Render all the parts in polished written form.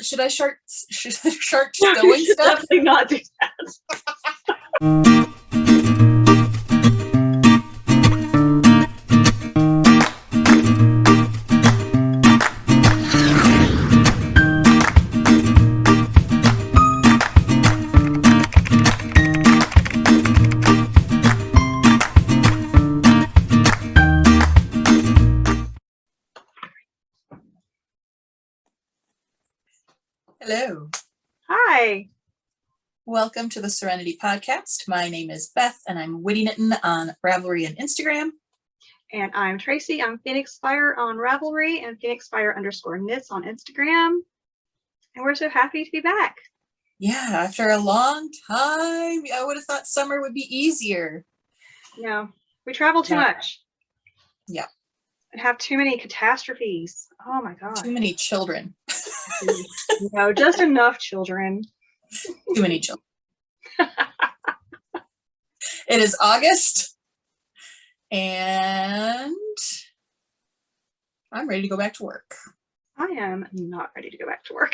Should I start No, sewing you should stuff? definitely not do that. Hello. Hi. Welcome to the Serenity Podcast. My name is Beth, and I'm Witty Knitting on Ravelry and Instagram. And I'm Tracy. I'm Phoenix Fire on Ravelry and Phoenix Fire_knits on Instagram. And we're so happy to be back. Yeah, after a long time, I would have thought summer would be easier. No, we travel too much. Yeah. And have too many catastrophes. Oh my God. Too many children. No, just enough children. Too many children. It is August, and I'm ready to go back to work. I am not ready to go back to work.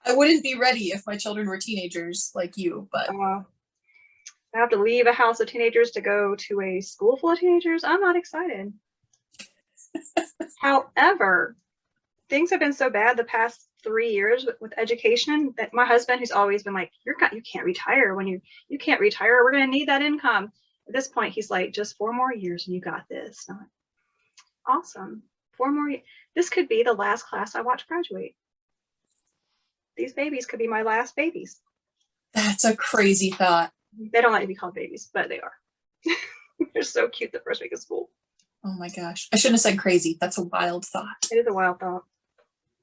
I wouldn't be ready if my children were teenagers like you, but I have to leave a house of teenagers to go to a school full of teenagers. I'm not excited. However, things have been so bad the past 3 years with education that my husband, who's always been like, you can't retire when you can't retire. We're going to need that income. At this point, he's like, just 4 more years and you got this. I'm like, awesome. 4 more years. This could be the last class I watch graduate. These babies could be my last babies. that's a crazy thought. They don't like to be called babies, but they are. They're so cute the first week of school. Oh my gosh. I shouldn't have said crazy. That's a wild thought. It is a wild thought.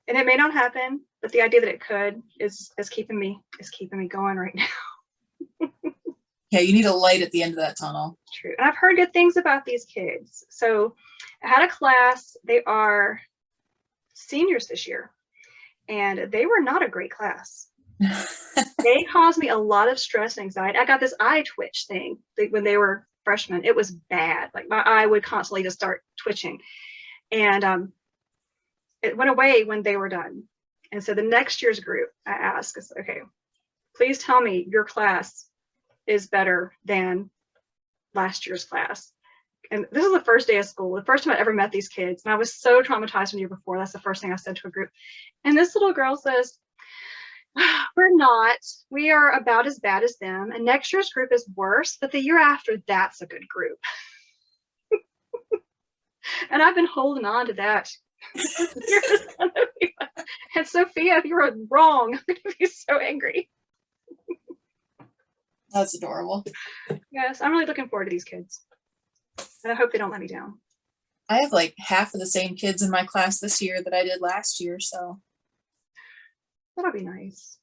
And it may not happen, but the idea that it could is keeping me going right now. Yeah, you need a light at the end of that tunnel. True. And I've heard good things about these kids. So I had a class, they are seniors this year, and they were not a great class. They caused me a lot of stress and anxiety. I got this eye twitch thing when they were freshmen. It was bad. Like my eye would constantly just start twitching. And it went away when they were done. And so the next year's group, I asked, okay, please tell me your class is better than last year's class. And this is the first day of school, the first time I ever met these kids. And I was so traumatized from the year before. That's the first thing I said to a group. And this little girl says, we're not. We are about as bad as them. And next year's group is worse, but the year after, that's a good group. And I've been holding on to that. And Sophia, you were wrong. I'm going to be so angry. That's adorable. Yes, I'm really looking forward to these kids. And I hope they don't let me down. I have like half of the same kids in my class this year that I did last year, so That'll be nice.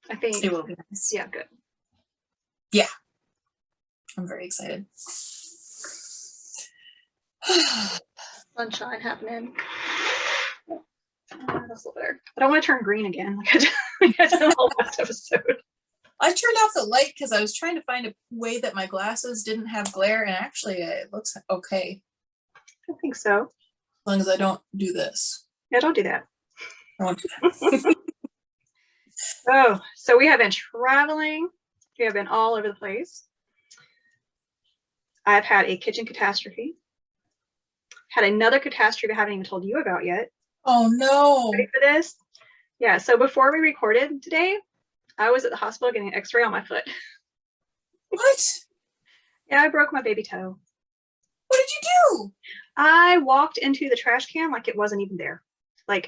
I think it will be nice. Yeah, good. Yeah. I'm very excited. Sunshine happening. That's a little better. I don't want to turn green again like I did in the last episode. I turned off the light because I was trying to find a way that my glasses didn't have glare, and actually it looks okay. I think so. As long as I don't do this. Yeah, don't do that. I won't do that. Oh, so we have been traveling. We have been all over the place. I've had a kitchen catastrophe. Had another catastrophe I haven't even told you about yet. Oh no. Ready for this? Yeah, so before we recorded today, I was at the hospital getting an x-ray on my foot. What? Yeah, I broke my baby toe. What did you do? I walked into the trash can like it wasn't even there. Like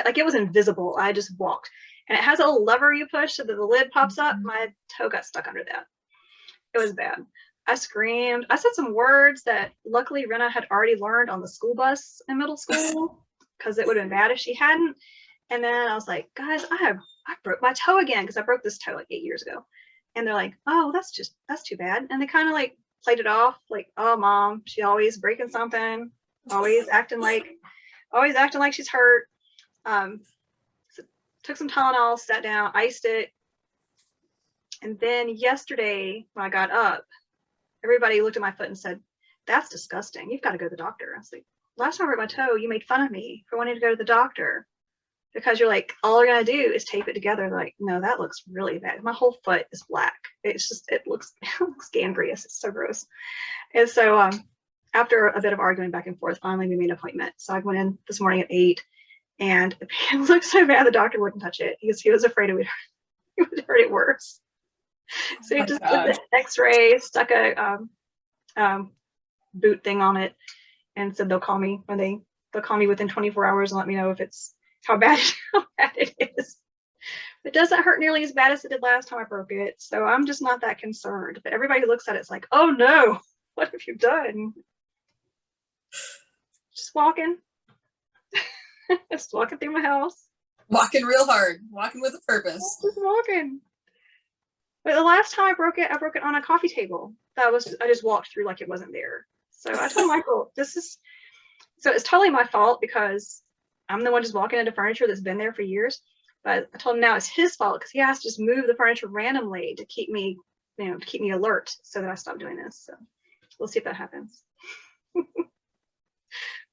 it was invisible. I just walked. And it has a little lever you push so that the lid pops up. My toe got stuck under that. It was bad. I screamed. I said some words that luckily Rena had already learned on the school bus in middle school, because it would have been bad if she hadn't. And then I was like, guys, I broke my toe again, because I broke this toe like 8 years ago. And they're like, oh, that's too bad. And they kind of like played it off like, oh, mom, she always breaking something, always acting like she's hurt. So took some Tylenol, sat down, iced it. And then yesterday when I got up, everybody looked at my foot and said, that's disgusting. You've got to go to the doctor. I was like, last time I broke my toe, you made fun of me for wanting to go to the doctor because you're like, all we're going to do is tape it together. They're like, no, that looks really bad. My whole foot is black. It's just, it looks gangrenous. It's so gross. And so after a bit of arguing back and forth, finally we made an appointment. So I went in this morning at 8, and it looked so bad the doctor wouldn't touch it because he was afraid it would hurt it worse. So he just did the x-ray, stuck a boot thing on it, and said they'll call me within 24 hours and let me know if it's how bad it is. It doesn't hurt nearly as bad as it did last time I broke it, so I'm just not that concerned. But everybody who looks at it's like, oh no, what have you done? Just walking. Just walking through my house. Walking real hard. Walking with a purpose. Just walking. But the last time I broke it on a coffee table. I just walked through like it wasn't there. So I told Michael, it's totally my fault because I'm the one just walking into furniture that's been there for years. But I told him now it's his fault because he has to just move the furniture randomly to keep me alert so that I stop doing this. So we'll see if that happens.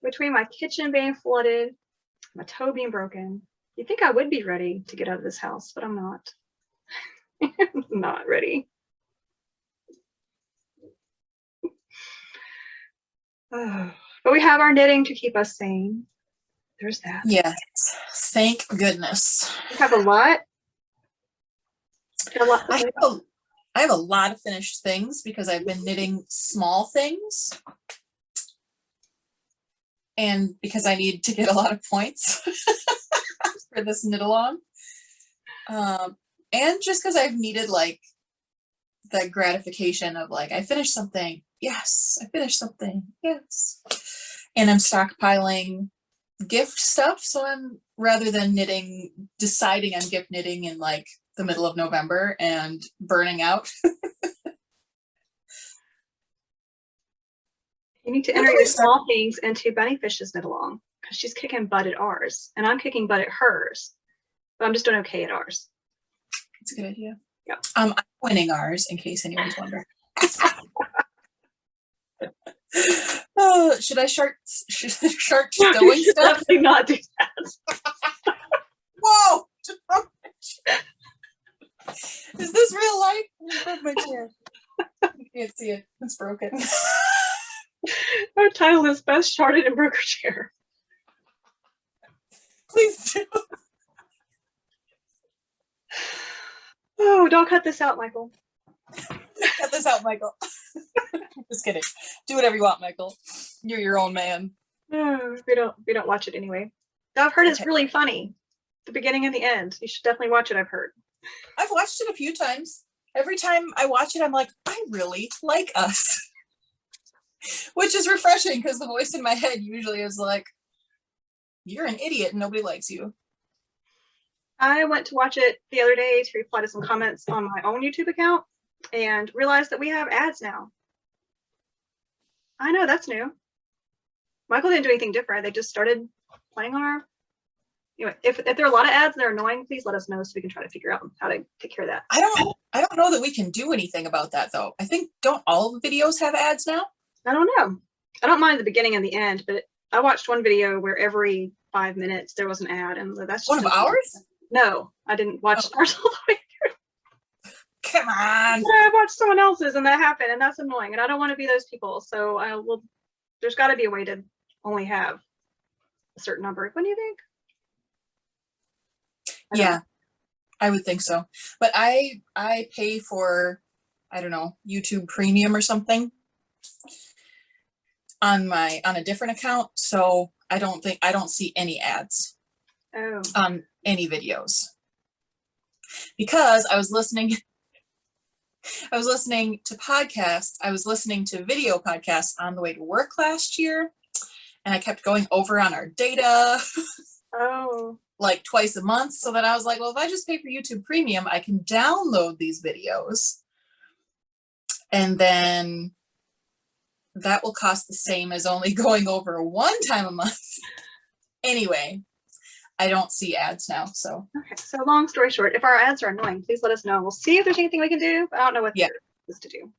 Between my kitchen being flooded, my toe being broken, you'd think I would be ready to get out of this house, but I'm not. I'm not ready. But we have our knitting to keep us sane. There's that. Yes. Thank goodness. You have a lot? I have a lot of finished things because I've been knitting small things. And because I need to get a lot of points for this knit along. And just because I've needed like the gratification of like, I finished something. Yes, I finished something. Yes. And I'm stockpiling gift stuff. So I'm, rather than deciding on gift knitting in like the middle of November and burning out. You need to enter your small things into Bunnyfish's knit along because she's kicking butt at ours and I'm kicking butt at hers. But I'm just doing okay at ours. That's a good idea. Yeah. I'm winning ours in case anyone's wondering. Oh, should I start stowing stuff? Definitely not do that. Whoa! Is this real life? I broke my chair. You can't see it. It's broken. Our title is Best Sharted and Broke Her Chair. Please do. Oh, don't cut this out, Michael. Cut this out, Michael. Just kidding. Do whatever you want, Michael. You're your own man. Oh, we don't watch it anyway. I've heard it's really funny. The beginning and the end. You should definitely watch it, I've heard. I've watched it a few times. Every time I watch it, I'm like, I really like us. Which is refreshing because the voice in my head usually is like, you're an idiot and nobody likes you. I went to watch it the other day to reply to some comments on my own YouTube account and realized that we have ads now. I know, that's new. Michael didn't do anything different. They just started playing on our... Anyway, if there are a lot of ads that are annoying, please let us know so we can try to figure out how to take care of that. I don't know that we can do anything about that though. I think, don't all the videos have ads now? I don't know. I don't mind the beginning and the end, but I watched one video where every 5 minutes there was an ad, and that's one of ours? No, I didn't watch ours all the way through. Come on. I watched someone else's and that happened, and that's annoying, and I don't want to be those people, so there's got to be a way to only have a certain number. What do you think? Yeah, I would think so. But I pay for, I don't know, YouTube Premium or something on a different account, so I don't see any ads on any videos because I was listening to podcasts. I was listening to video podcasts on the way to work last year, and I kept going over on our data like twice a month. So then I was like, well, if I just pay for YouTube Premium, I can download these videos, and then that will cost the same as only going over one time a month. Anyway, I don't see ads now. So okay. So long story short, if our ads are annoying, please let us know. We'll see if there's anything we can do. But I don't know what there is to do.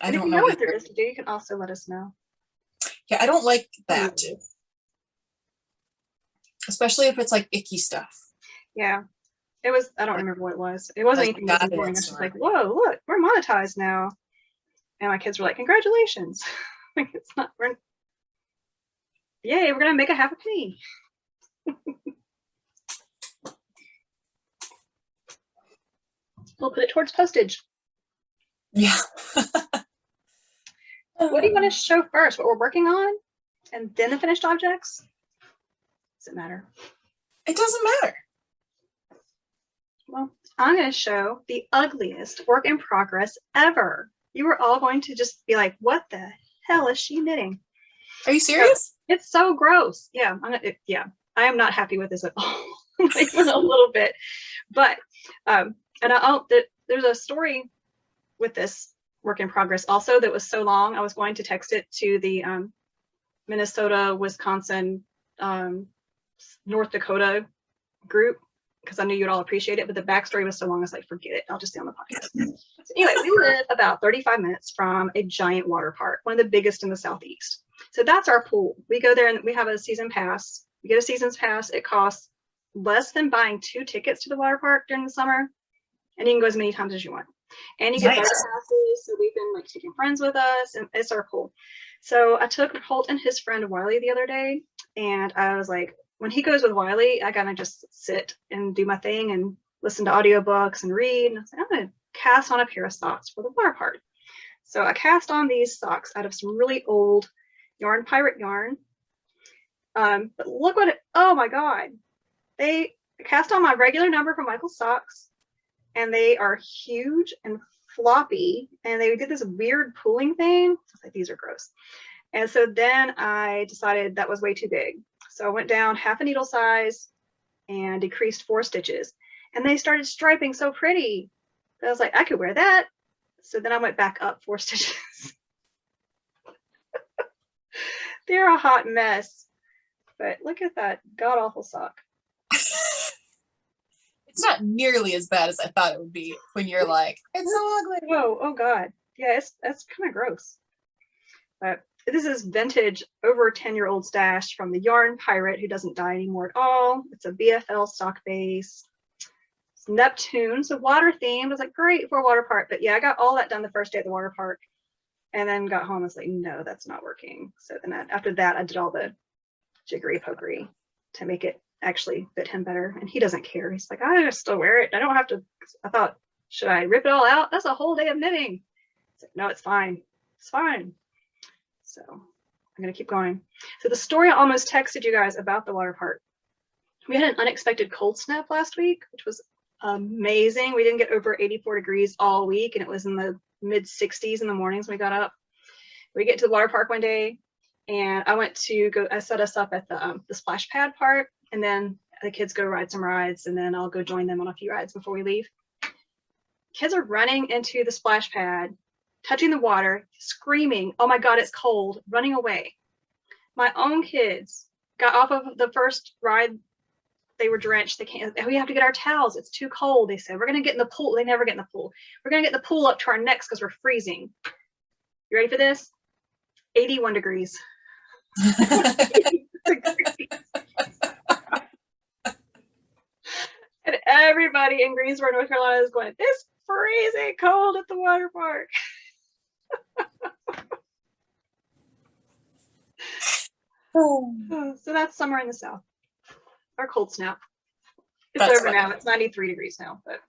I don't know know what there is to do. You can also let us know. Yeah, I don't like that. especially if it's like icky stuff. Yeah. It was, I don't remember what it was. It wasn't anything that was boring. I was just like, whoa, look, we're monetized now. And my kids were like, congratulations. Like, it's not, yay, we're going to make a half a penny. We'll put it towards postage. Yeah. What do you want to show first? What we're working on? And then the finished objects? Does it matter? It doesn't matter. Well, I'm going to show the ugliest work in progress ever. You were all going to just be like, what the hell is she knitting? Are you serious? It's so gross. Yeah, I am not happy with this at all. Like, even a little bit. But, there's a story with this work in progress also that was so long, I was going to text it to the Minnesota, Wisconsin, North Dakota group, because I knew you'd all appreciate it, but the backstory was so long, I was like, forget it, I'll just stay on the podcast. So anyway, we live about 35 minutes from a giant water park, one of the biggest in the Southeast. So that's our pool. We go there and we have a season pass. We get a season's pass. It costs less than buying 2 tickets to the water park during the summer, and you can go as many times as you want. And you get nice passes, so we've been like taking friends with us, and it's our pool. So I took Holt and his friend Wiley the other day, and I was like, when he goes with Wiley, I gotta just sit and do my thing and listen to audiobooks and read. And I was like, I'm gonna cast on a pair of socks for the water park. So I cast on these socks out of some really old yarn pirate yarn. But look what it, oh my God. They cast on my regular number from Michael's socks, and they are huge and floppy, and they did this weird pulling thing. I was like, these are gross. And so then I decided that was way too big. So I went down half a needle size and decreased 4 stitches, and they started striping so pretty. I was like, I could wear that. So then I went back up 4 stitches. They're a hot mess, but look at that god awful sock. It's not nearly as bad as I thought it would be when you're like, it's so ugly. Oh God. Yeah, that's kind of gross. But this is vintage, over 10-year-old stash from the Yarn Pirate, who doesn't dye anymore at all. It's a BFL stock base. It's Neptune, so water themed. I was like, great for a water park. But yeah, I got all that done the first day at the water park, and then got home and was like, no, that's not working. So then after that, I did all the jiggery pokery to make it actually fit him better, and he doesn't care. He's like, I just still wear it. I don't have to. I thought, should I rip it all out? That's a whole day of knitting. Like, no, it's fine. It's fine. So I'm gonna keep going. So the story I almost texted you guys about the water park. We had an unexpected cold snap last week, which was amazing. We didn't get over 84 degrees all week, and it was in the mid 60s in the mornings when we got up. We get to the water park one day, and I set us up at the splash pad part, and then the kids go ride some rides, and then I'll go join them on a few rides before we leave. Kids are running into the splash pad, touching the water, screaming, oh my God, it's cold, running away. My own kids got off of the first ride. They were drenched. We have to get our towels. It's too cold. They said, we're going to get in the pool. They never get in the pool. We're going to get the pool up to our necks because we're freezing. You ready for this? 81 degrees. And everybody in Greensboro, North Carolina is going, this freezing cold at the water park. So that's summer in the South. Our cold snap. It's that's over funny. Now. It's 93 degrees now, but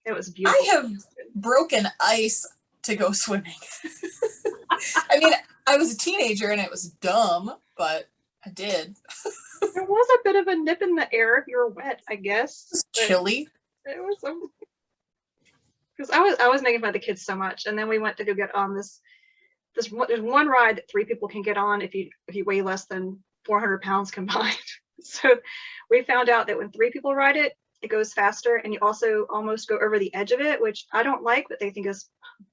it was beautiful. I have broken ice to go swimming. I mean, I was a teenager and it was dumb, but I did. There was a bit of a nip in the air if you were wet, I guess. It was chilly. It was because I was making fun of the kids so much, and then we went to go get on there's one ride that 3 people can get on if you weigh less than 400 pounds combined. So we found out that when 3 people ride it, it goes faster, and you also almost go over the edge of it, which I don't like, but they think is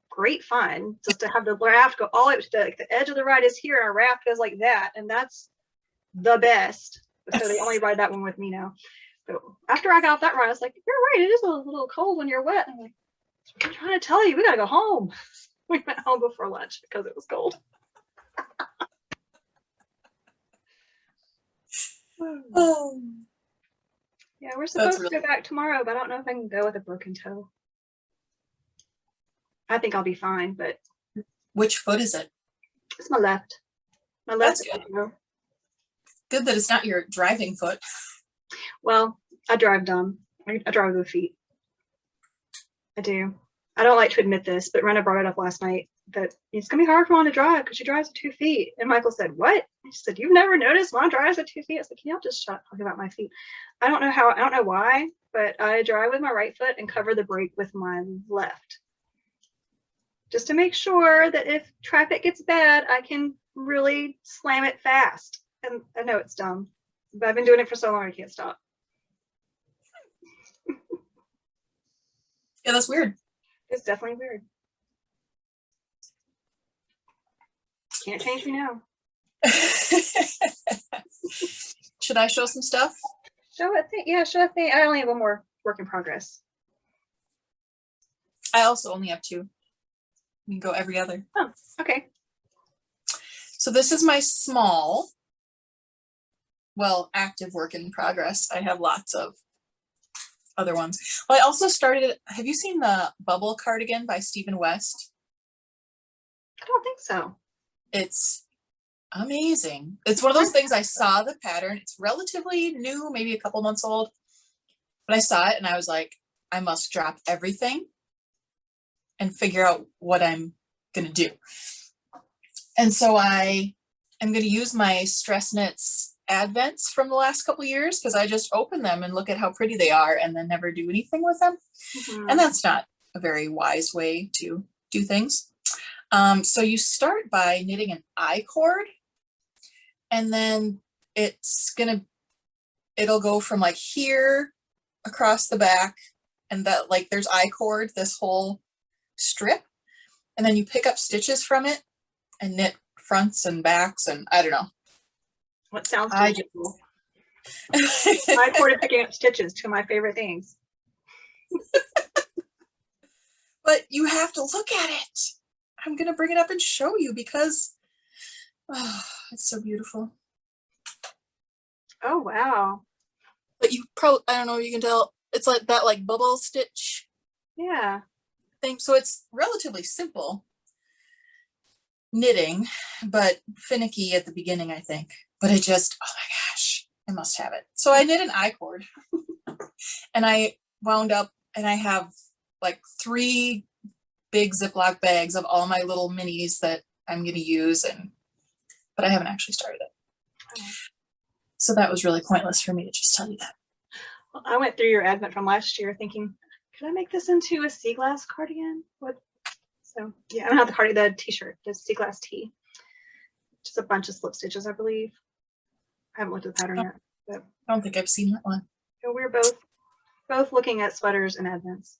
great fun. Just to have the raft go all the way to the edge of the ride is here, and our raft goes like that, and that's the best. So they only ride that one with me now. So after I got off that ride, I was like, you're right, it is a little cold when you're wet. And I'm like, I'm trying to tell you, we gotta go home. We went home before lunch because it was cold. Oh. Yeah, we're supposed to go back tomorrow, but I don't know if I can go with a broken toe. I think I'll be fine, but. Which foot is it? It's my left. My left. That's good. Good that it's not your driving foot. Well, I drive dumb. I drive with feet. I do. I don't like to admit this, but Rena brought it up last night that it's going to be hard for Mom to drive because she drives with 2 feet. And Michael said, what? She said, you've never noticed Mom drives with 2 feet? I was like, can y'all just shut talking about my feet? I don't know why, but I drive with my right foot and cover the brake with my left. Just to make sure that if traffic gets bad, I can really slam it fast. And I know it's dumb, but I've been doing it for so long I can't stop. Yeah, that's weird. It's definitely weird. Can't change me now. Should I show some stuff? Show a thing. Yeah, show a thing. I only have one more work in progress. I also only have 2. We can go every other. Oh, okay. So this is my small, active work in progress. I have lots of other ones. Well, I also started, have you seen the Bubble Cardigan by Stephen West? I don't think so. It's amazing. It's one of those things, I saw the pattern. It's relatively new, maybe a couple months old, but I saw it and I was like, I must drop everything and figure out what I'm going to do. And so I am going to use my Stress Knits Advents from the last couple of years because I just open them and look at how pretty they are and then never do anything with them. Mm-hmm. And that's not a very wise way to do things. So you start by knitting an I-cord, and then it'll go from like here across the back, and that like there's I-cord, this whole strip, and then you pick up stitches from it and knit fronts and backs, and I don't know. What sounds cool. I-cord and picking up stitches, 2 of my favorite things. But you have to look at it. I'm going to bring it up and show you because it's so beautiful. Oh, wow. But you probably, I don't know if you can tell, it's like that like bubble stitch. Yeah. Thing. So it's relatively simple knitting, but finicky at the beginning, I think. But it just, oh my gosh, I must have it. So I knit an I-cord and I wound up, and I have like 3 big Ziploc bags of all my little minis that I'm going to use, but I haven't actually started it. Oh. So that was really pointless for me to just tell you that. Well, I went through your advent from last year thinking, could I make this into a sea glass cardigan? So yeah, I don't have the t-shirt, the sea glass tee. Just a bunch of slip stitches, I believe. I haven't looked at the pattern yet. But I don't think I've seen that one. So we're both looking at sweaters and advents.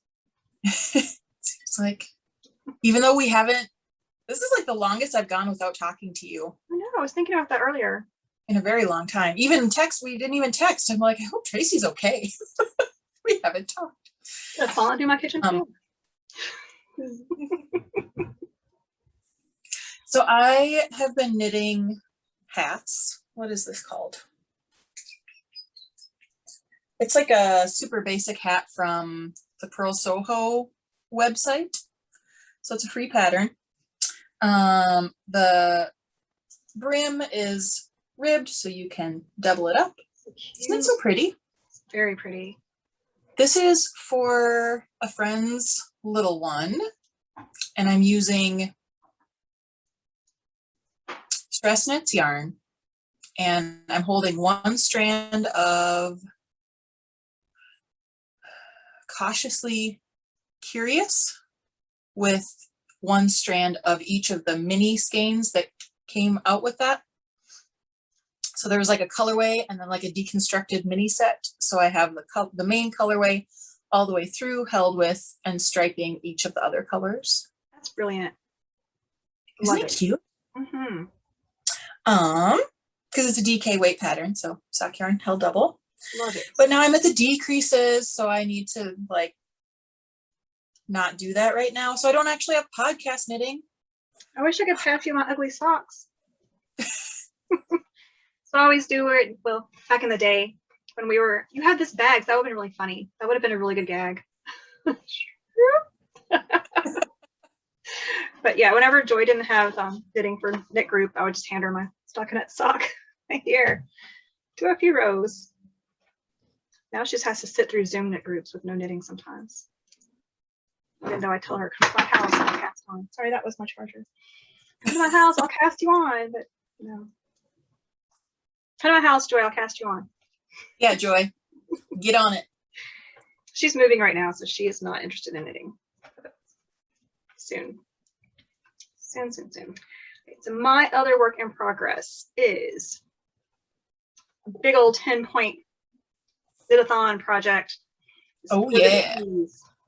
It's like, even though we haven't, this is like the longest I've gone without talking to you. I know, I was thinking about that earlier. In a very long time. Even text, we didn't even text. I'm like, I hope Tracy's okay. We haven't talked. That's falling through my kitchen floor. So I have been knitting hats. What is this called? It's like a super basic hat from the Pearl Soho website. So it's a free pattern. The brim is ribbed, so you can double it up. Isn't it so pretty? It's very pretty. This is for a friend's little one, and I'm using Stress Knits yarn, and I'm holding 1 strand of Cautiously Curious with 1 strand of each of the mini skeins that came out with that. So there was like a colorway and then like a deconstructed mini set. So I have the main colorway all the way through, held with and striping each of the other colors. That's brilliant. Isn't it cute? Mm-hmm. Because it's a DK weight pattern, so sock yarn held double. Love it. But now I'm at the decreases, so I need to like not do that right now. So I don't actually have podcast knitting. I wish I could pass you my ugly socks. So I always do it. Well, back in the day when you had this bag, that would have been really funny. That would have been a really good gag. But yeah, whenever Joy didn't have knitting for knit group, I would just hand her my stockinette sock. Here, do a few rows. Now she just has to sit through Zoom knit groups with no knitting sometimes. Even though I tell her, come to my house, I'll cast on. Sorry, that was my charger. Come to my house, I'll cast you on. But no. Come to my house, Joy, I'll cast you on. Yeah, Joy, get on it. She's moving right now, so she is not interested in knitting. Soon. Soon. Okay, so my other work in progress is a big old 10-point Knitathon project. Oh, yeah.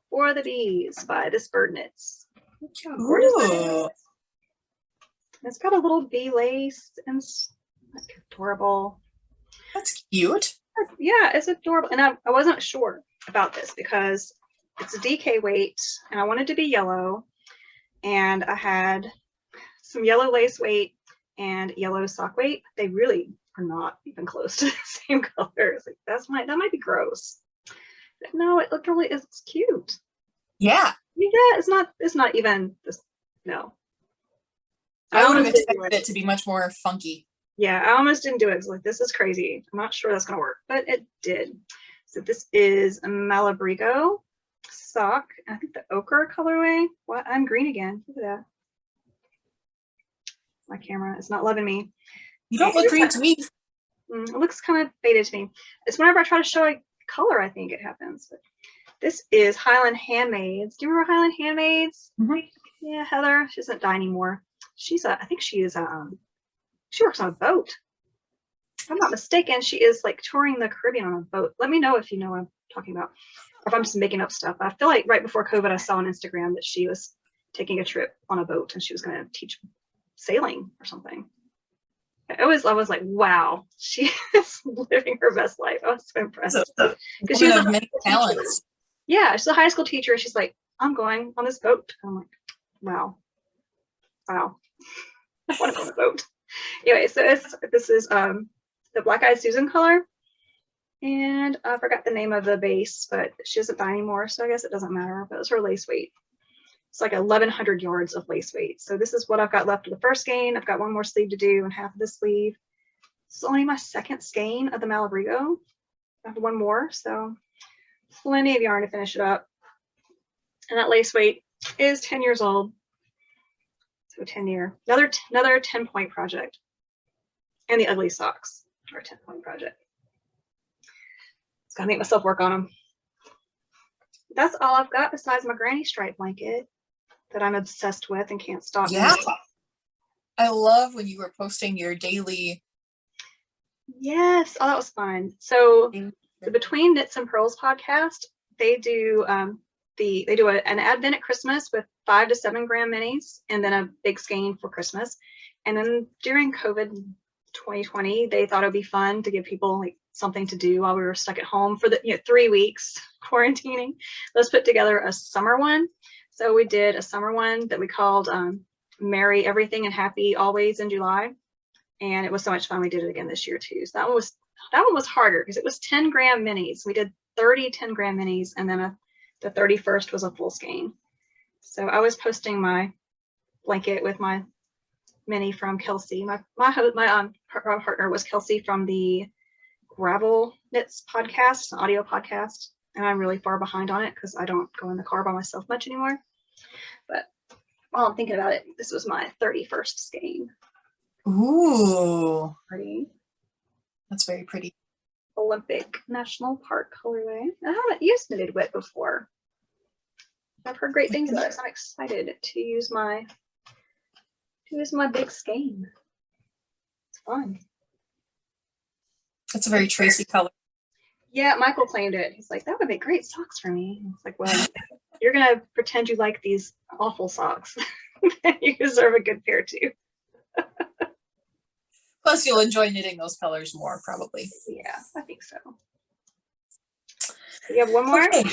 For the Bees by This Bird Knits. Look how gorgeous that is. It's got a little bee lace and it's adorable. That's cute. Yeah, it's adorable. And I wasn't sure about this because it's a DK weight and I wanted to be yellow. And I had some yellow lace weight and yellow sock weight. They really are not even close to the same color. It's like, that might be gross. But no, it looked really, it's cute. Yeah. Yeah, it's not even this. No. I would have expected it to be much more funky. Yeah, I almost didn't do it. It's like, this is crazy. I'm not sure that's gonna work, but it did. So this is a Malabrigo Sock. I think the ochre colorway. What? I'm green again. Look at that. My camera is not loving me. You don't look green to me. It looks kind of faded to me. It's whenever I try to show a color, I think it happens. But this is Highland Handmaids. Do you remember Highland Handmaids? Mm-hmm. Yeah, Heather. She doesn't dye anymore. I think she is she works on a boat. If I'm not mistaken, she is like touring the Caribbean on a boat. Let me know if you know what I'm talking about. Or if I'm just making up stuff. I feel like right before COVID, I saw on Instagram that she was taking a trip on a boat and she was going to teach sailing or something. I was like, wow, she is living her best life. I was so impressed. Because she was many talents. Yeah, she's a high school teacher. She's like, I'm going on this boat. I'm like, wow. I want to go on a boat. Anyway, so this is the Black Eyed Susan color. And I forgot the name of the base, but she doesn't dye anymore, so I guess it doesn't matter. But it was her lace weight. It's like 1,100 yards of lace weight. So this is what I've got left of the first skein. I've got one more sleeve to do and half of the sleeve. This is only my second skein of the Malabrigo. I have one more, so plenty of yarn to finish it up. And that lace weight is 10 years old. So 10-year, another 10-point project. And the ugly socks are a 10-point project. Just gotta make myself work on them. That's all I've got besides my granny stripe blanket that I'm obsessed with and can't stop. Yeah. I love when you were posting your daily. Yes. Oh, that was fun. So the Between Knits and Pearls podcast, they do an advent at Christmas with 5 to 7 gram minis and then a big skein for Christmas. And then during COVID 2020, they thought it would be fun to give people like something to do while we were stuck at home for the 3 weeks quarantining. Let's put together a summer one. So we did a summer one that we called Merry Everything and Happy Always in July. And it was so much fun. We did it again this year too. So that one was harder because it was 10 gram minis. We did 30 10 gram minis and then the 31st was a full skein. So I was posting my blanket with my mini from Kelsey. My partner was Kelsey from the Gravel Knits podcast, an audio podcast. And I'm really far behind on it because I don't go in the car by myself much anymore. But while I'm thinking about it, this was my 31st skein. Ooh. Pretty. That's very pretty. Olympic National Park colorway. I haven't used knitted wet before. I've heard great things about it, so I'm excited to use my big skein. It's fun. It's a very Tracy color. Yeah, Michael claimed it. He's like, that would make great socks for me. It's like, well, you're gonna pretend you like these awful socks. You deserve a good pair too. Plus, you'll enjoy knitting those colors more, probably. Yeah, I think so. You have one more? Okay.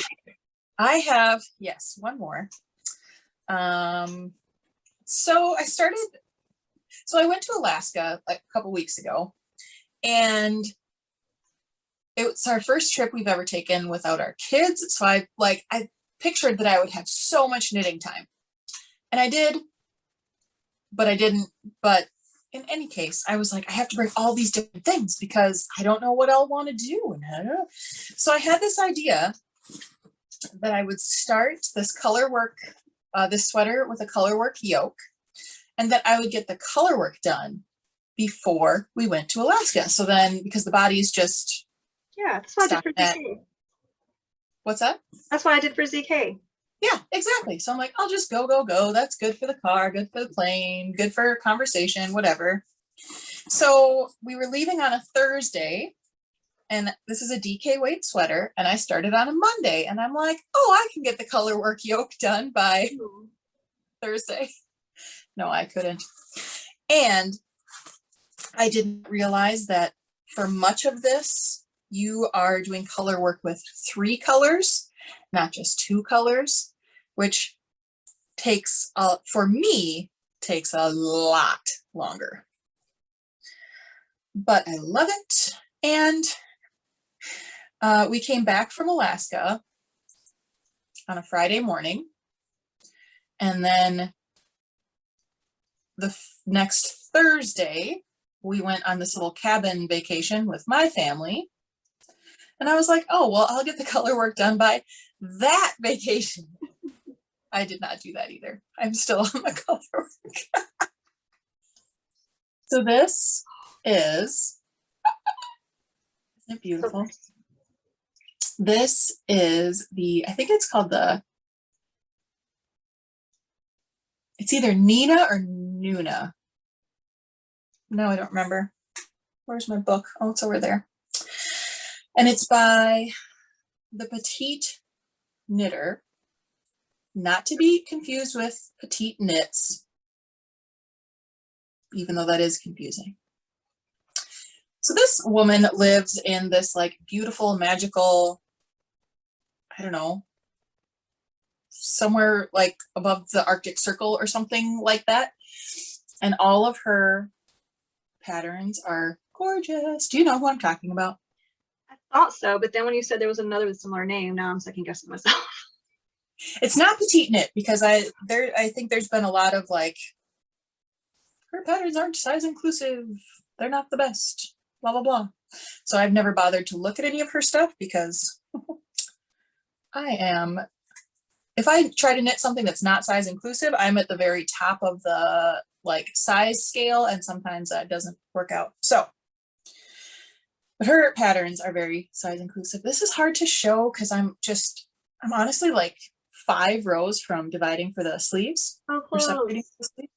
I have, yes, one more. So I went to Alaska like a couple weeks ago, And it's our first trip we've ever taken without our kids. So I pictured that I would have so much knitting time. And I did, but I didn't. But in any case, I was like, I have to bring all these different things because I don't know what I'll want to do. And I don't know. So I had this idea that I would start this color work, this sweater with a color work yoke, and that I would get the color work done before we went to Alaska. So then, because the body's just that's what I did for ZK. What's that? That's what I did for ZK. Yeah, exactly. So I'm like, I'll just go. That's good for the car, good for the plane, good for conversation, whatever. So we were leaving on a Thursday, and this is a DK weight sweater, and I started on a Monday, and I'm like, oh, I can get the color work yoke done by Thursday. No, I couldn't. And I didn't realize that for much of this, you are doing color work with 3 colors, not just 2 colors, which takes, for me, takes a lot longer. But I love it. And we came back from Alaska on a Friday morning. And then the next Thursday, we went on this little cabin vacation with my family. And I was like, oh, well, I'll get the color work done by that vacation. I did not do that either. I'm still on the color work. So this is, isn't it beautiful? This is I think it's called it's either Nina or Nuna. No, I don't remember. Where's my book? Oh, it's over there. And it's by the Petite Knitter, not to be confused with Petite Knits, even though that is confusing. So this woman lives in this like beautiful, magical, I don't know, somewhere like above the Arctic Circle or something like that. And all of her patterns are gorgeous. Do you know who I'm talking about? I thought so, but then when you said there was another with a similar name, now I'm second guessing myself. It's not Petite Knit because I think there's been a lot of like, her patterns aren't size inclusive. They're not the best, blah, blah, blah. So I've never bothered to look at any of her stuff because if I try to knit something that's not size inclusive, I'm at the very top of the like size scale, and sometimes that doesn't work out. So, but her patterns are very size inclusive. This is hard to show because I'm honestly like 5 rows from dividing for the sleeves. Oh, or separating the sleeves.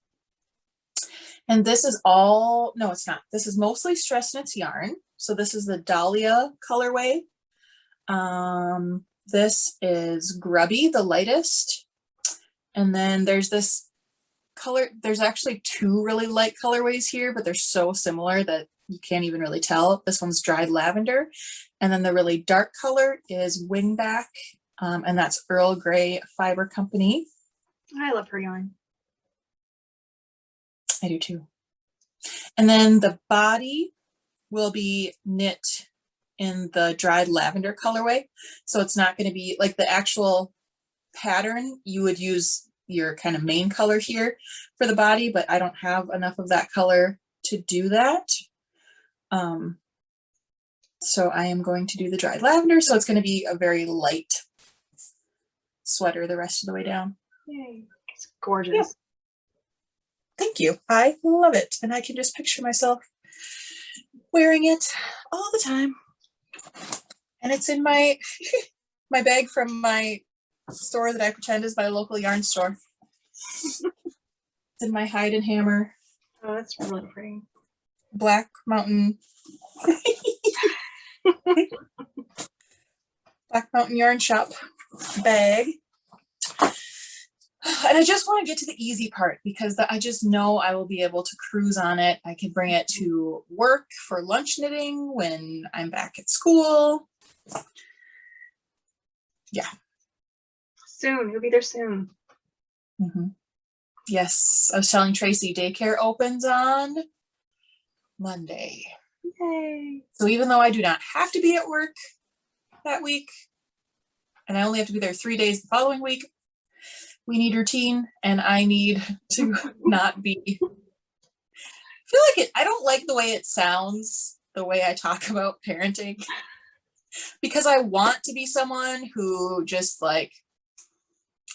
And this is all, no, it's not. This is mostly stress knits yarn. So this is the Dahlia colorway. This is Grubby, the lightest. And then there's this color, there's actually 2 really light colorways here, but they're so similar that you can't even really tell. This one's Dried Lavender. And then the really dark color is Wingback, and that's Earl Grey Fiber Company. I love her yarn. I do too. And then the body will be knit in the Dried Lavender colorway. So it's not going to be like the actual pattern. You would use your kind of main color here for the body, but I don't have enough of that color to do that. So I am going to do the Dried Lavender. So it's going to be a very light sweater the rest of the way down. Yay. It's gorgeous. Yeah. Thank you. I love it. And I can just picture myself wearing it all the time. And it's in my my bag from my store that I pretend is my local yarn store. It's in my Hide and Hammer. Oh, that's really pretty. Black Mountain. Black Mountain Yarn Shop bag. And I just want to get to the easy part because I just know I will be able to cruise on it. I can bring it to work for lunch knitting when I'm back at school. Yeah. Soon. You'll be there soon. Mm-hmm. Yes. I was telling Tracy daycare opens on Monday. Yay. So even though I do not have to be at work that week, and I only have to be there 3 days the following week, we need routine, and I need to not be. I feel like I don't like the way it sounds, the way I talk about parenting, because I want to be someone who just like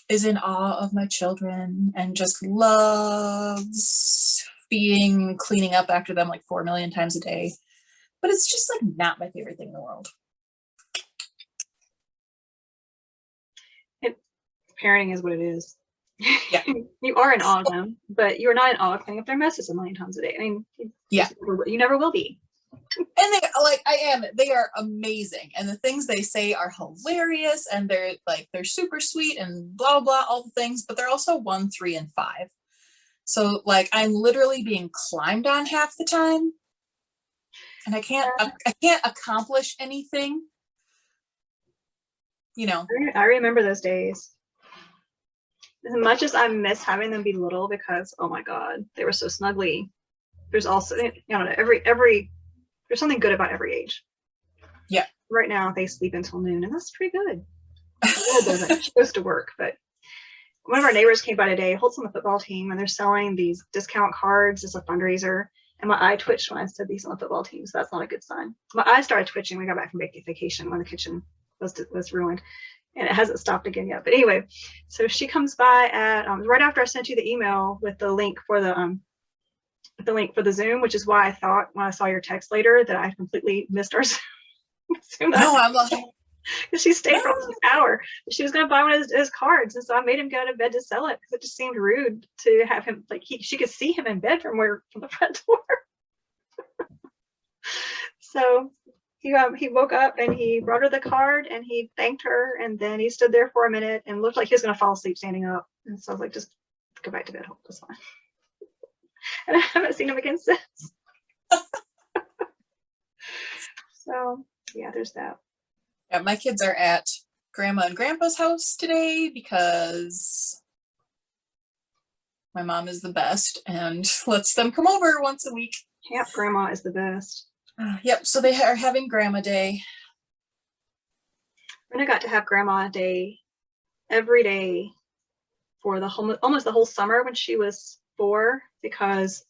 is in awe of my children and just loves feeding, cleaning up after them like 4 million times a day. But it's just like not my favorite thing in the world. Parenting is what it is. Yeah. You are in awe of them, but you're not in awe of cleaning up their messes 1 million times a day. I mean, yeah, you never will be. And they are amazing, and the things they say are hilarious, and they're super sweet and blah blah, all the things, but they're also 1, 3, and 5. So like I'm literally being climbed on half the time, and I can't accomplish anything. You know. I remember those days. As much as I miss having them be little, because oh my god, they were so snuggly. There's also, you know, every there's something good about every age. Yeah. Right now they sleep until noon, and that's pretty good. Doesn't. She goes to work, but one of our neighbors came by today, holds on the football team, and they're selling these discount cards as a fundraiser. And my eye twitched when I said these on the football team, so that's not a good sign. My eye started twitching when we got back from vacation when the kitchen was ruined, and it hasn't stopped again yet. But anyway, so she comes by at right after I sent you the email with the link for the Zoom, which is why I thought when I saw your text later that I completely missed our Zoom. No, I'm like, because she stayed for almost an hour. She was going to buy one of his cards, and so I made him go to bed to sell it because it just seemed rude to have him she could see him in bed from the front door. So he woke up and he brought her the card and he thanked her, and then he stood there for a minute and looked like he was going to fall asleep standing up. And so I was like, just go back to bed. Hope that's fine. And I haven't seen him again since. So yeah, there's that. Yeah, my kids are at Grandma and Grandpa's house today because my mom is the best and lets them come over once a week. Yep, Grandma is the best. Yep, so they are having Grandma Day. Rena got to have Grandma Day every day for almost the whole summer when she was 4, because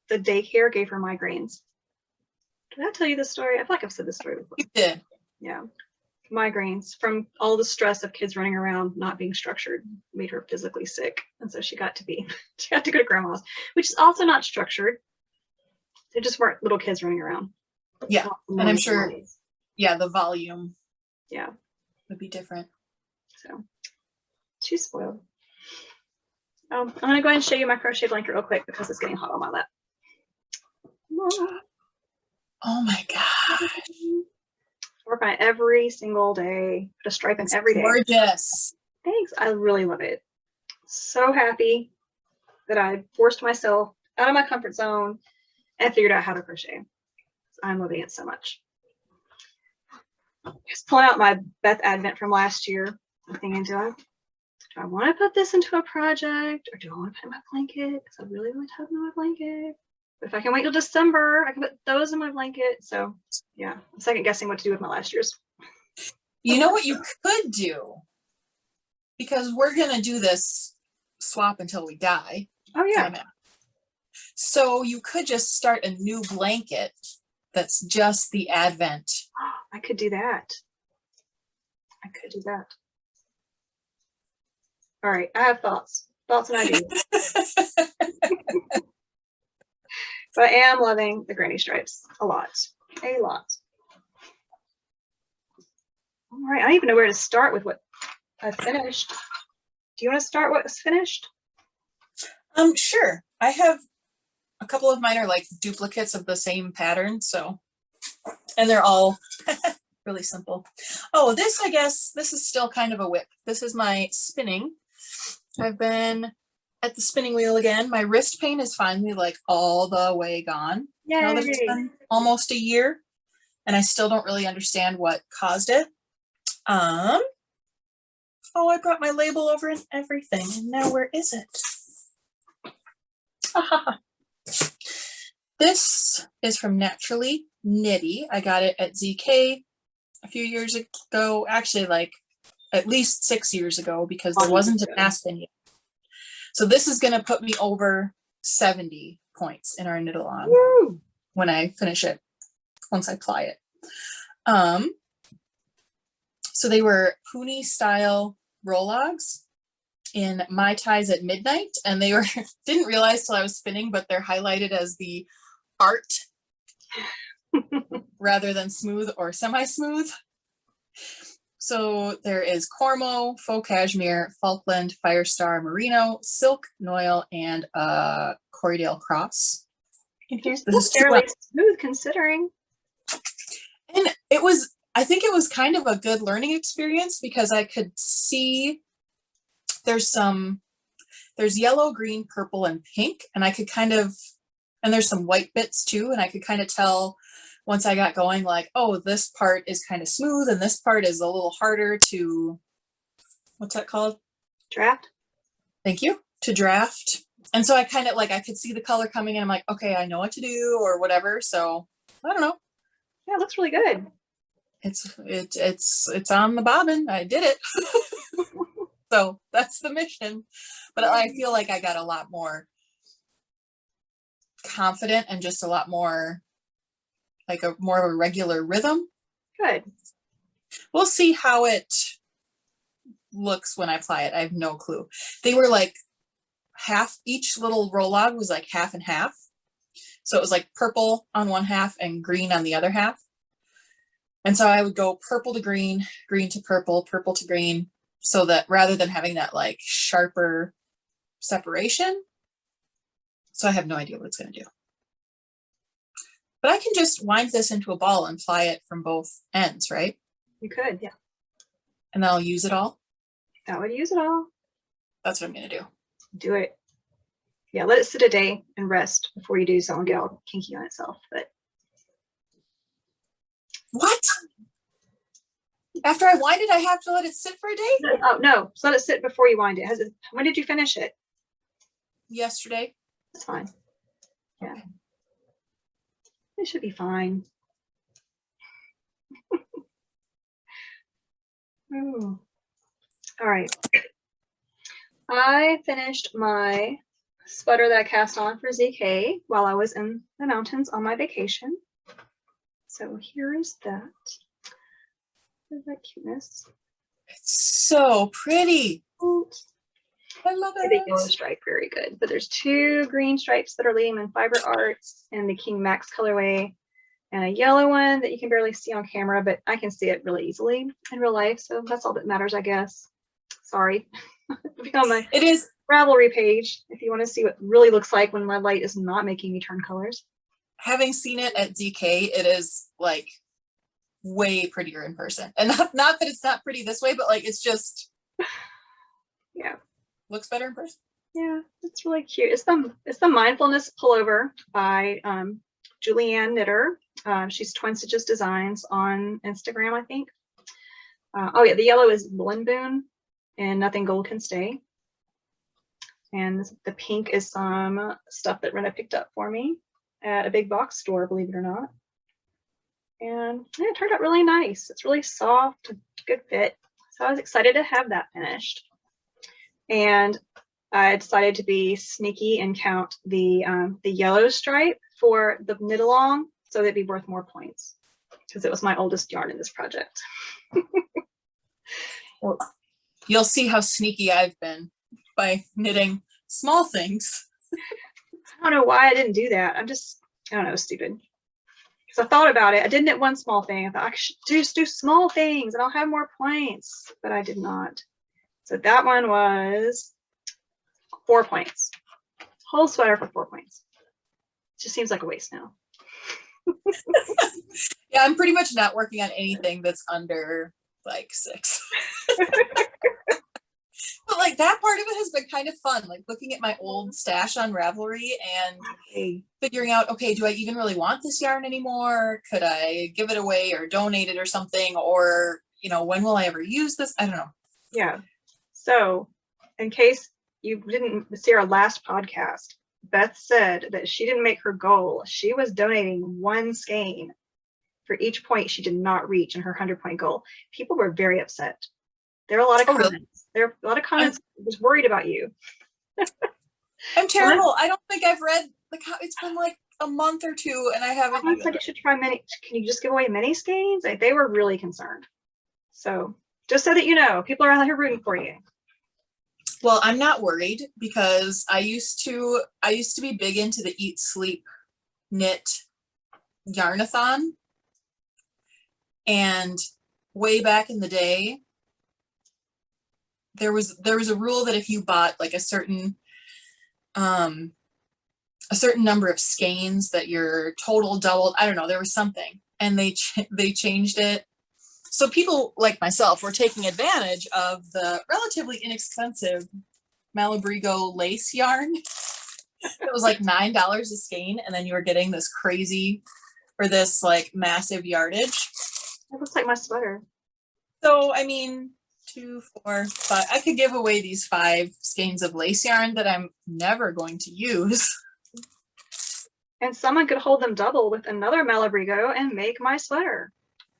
the daycare gave her migraines. Did I tell you this story? I feel like I've said this story before. You did. Yeah. Migraines from all the stress of kids running around not being structured made her physically sick, and so she got to go to Grandma's, which is also not structured. They just weren't little kids running around. Yeah, and I'm sure the volume would be different. So she's spoiled. I'm gonna go ahead and show you my crochet blanket real quick because it's getting hot on my lap. Oh my god. Work on it every single day. Put a stripe in every day. Gorgeous. Thanks. I really love it. So happy that I forced myself out of my comfort zone and figured out how to crochet. I'm loving it so much. Just pulling out my Beth Advent from last year. I'm thinking, do I want to put this into a project, or do I want to put it in my blanket? Because I really want to have it in my blanket. But if I can wait till December, I can put those in my blanket. So yeah, I'm second guessing what to do with my last year's. You know what you could do? Because we're going to do this swap until we die. Oh yeah. So you could just start a new blanket that's just the Advent. I could do that. All right, I have thoughts and ideas. But I am loving the granny stripes a lot. All right, I don't even know where to start with what I finished. Do you want to start what's finished? Sure. I have a couple of mine are like duplicates of the same pattern, and they're all really simple. Oh, this, I guess, this is still kind of a whip. This is my spinning. I've been at the spinning wheel again. My wrist pain is finally like all the way gone. Yay. Now that it's been almost a year, and I still don't really understand what caused it. Oh, I brought my label over and everything, and now where is it? This is from Naturally Knitty. I got it at ZK a few years ago, actually like at least 6 years ago, because there wasn't an Aspen yet. So this is going to put me over 70 points in our Knit-along when I finish it, once I ply it. So they were Puni style roll-logs in My Ties at Midnight, and they were, didn't realize till I was spinning, but they're highlighted as the art rather than smooth or semi-smooth. So there is Cormo, Faux Cashmere, Falkland, Firestar, Merino, Silk, Noil, and Corriedale Cross. This is fairly smooth considering. And it was, I think it was kind of a good learning experience, because I could see there's yellow, green, purple, and pink, and I could kind of, and there's some white bits too, and I could kind of tell once I got going, like, oh, this part is kind of smooth and this part is a little harder to, what's that called? Draft. Thank you. To draft. And so I kind of like, I could see the color coming in. I'm like, okay, I know what to do or whatever. So I don't know. Yeah, it looks really good. It's on the bobbin. I did it. So that's the mission. But I feel like I got a lot more confident and just a lot more like more of a regular rhythm. Good. We'll see how it looks when I apply it. I have no clue. They were like half, each little roll log was like half and half. So it was like purple on one half and green on the other half. And so I would go purple to green, green to purple, purple to green, so that rather than having that like sharper separation. So I have no idea what it's going to do. But I can just wind this into a ball and fly it from both ends, right? You could, yeah. And then I'll use it all? That would use it all. That's what I'm going to do. Do it. Yeah, let it sit a day and rest before you do so and get all kinky on itself. But what? After I wind it, I have to let it sit for a day? Oh, no. Just let it sit before you wind it. When did you finish it? Yesterday. That's fine. Yeah. Okay. It should be fine. Ooh. All right. I finished my sweater that I cast on for ZK while I was in the mountains on my vacation. So here is that. Look at that cuteness. It's so pretty. I love it. The yellow stripe, very good. But there's 2 green stripes that are Lehman Fiber Arts and the King Max colorway, and a yellow one that you can barely see on camera, but I can see it really easily in real life. So that's all that matters, I guess. Sorry. Be on my Ravelry page if you want to see what it really looks like when my light is not making me turn colors. Having seen it at ZK, it is like way prettier in person. And not that it's not pretty this way, but like it's just, yeah, looks better in person. Yeah, it's really cute. It's the Mindfulness Pullover by Julianne Knitter. She's Twin Stitches Designs on Instagram, I think. Oh yeah, the yellow is Blend Boon and Nothing Gold Can Stay. And the pink is some stuff that Rena picked up for me at a big box store, believe it or not. And yeah, it turned out really nice. It's really soft, good fit. So I was excited to have that finished. And I decided to be sneaky and count the yellow stripe for the knit along, so they'd be worth more points, because it was my oldest yarn in this project. Well, you'll see how sneaky I've been by knitting small things. I don't know why I didn't do that. I don't know, stupid. Because I thought about it. I did knit one small thing. I thought I should just do small things and I'll have more points, but I did not. So that one was 4 points. Whole sweater for 4 points. Just seems like a waste now. Yeah, I'm pretty much not working on anything that's under like 6. But like that part of it has been kind of fun, like looking at my old stash on Ravelry and figuring out, okay, do I even really want this yarn anymore? Could I give it away or donate it or something? Or, you know, when will I ever use this? I don't know. Yeah. So in case you didn't see our last podcast, Beth said that she didn't make her goal. She was donating 1 skein for each point she did not reach in her 100-point goal. People were very upset. There were a lot of comments. Really? There were a lot of comments. I was worried about you. I'm terrible. I don't think I've read it's been like a month or two and I haven't. I said you should try mini. Can you just give away mini skeins? Like, they were really concerned. So just so that you know, people are out here rooting for you. Well, I'm not worried because I used to be big into the Eat Sleep Knit Yarnathon. And way back in the day, there was a rule that if you bought like a certain number of skeins that your total doubled. I don't know, there was something, and they changed it. So people like myself were taking advantage of the relatively inexpensive Malabrigo lace yarn. It was like $9 a skein, and then you were getting this crazy or this like massive yardage. It looks like my sweater. So I mean, 2, 4, 5. I could give away these 5 skeins of lace yarn that I'm never going to use. And someone could hold them double with another Malabrigo and make my sweater.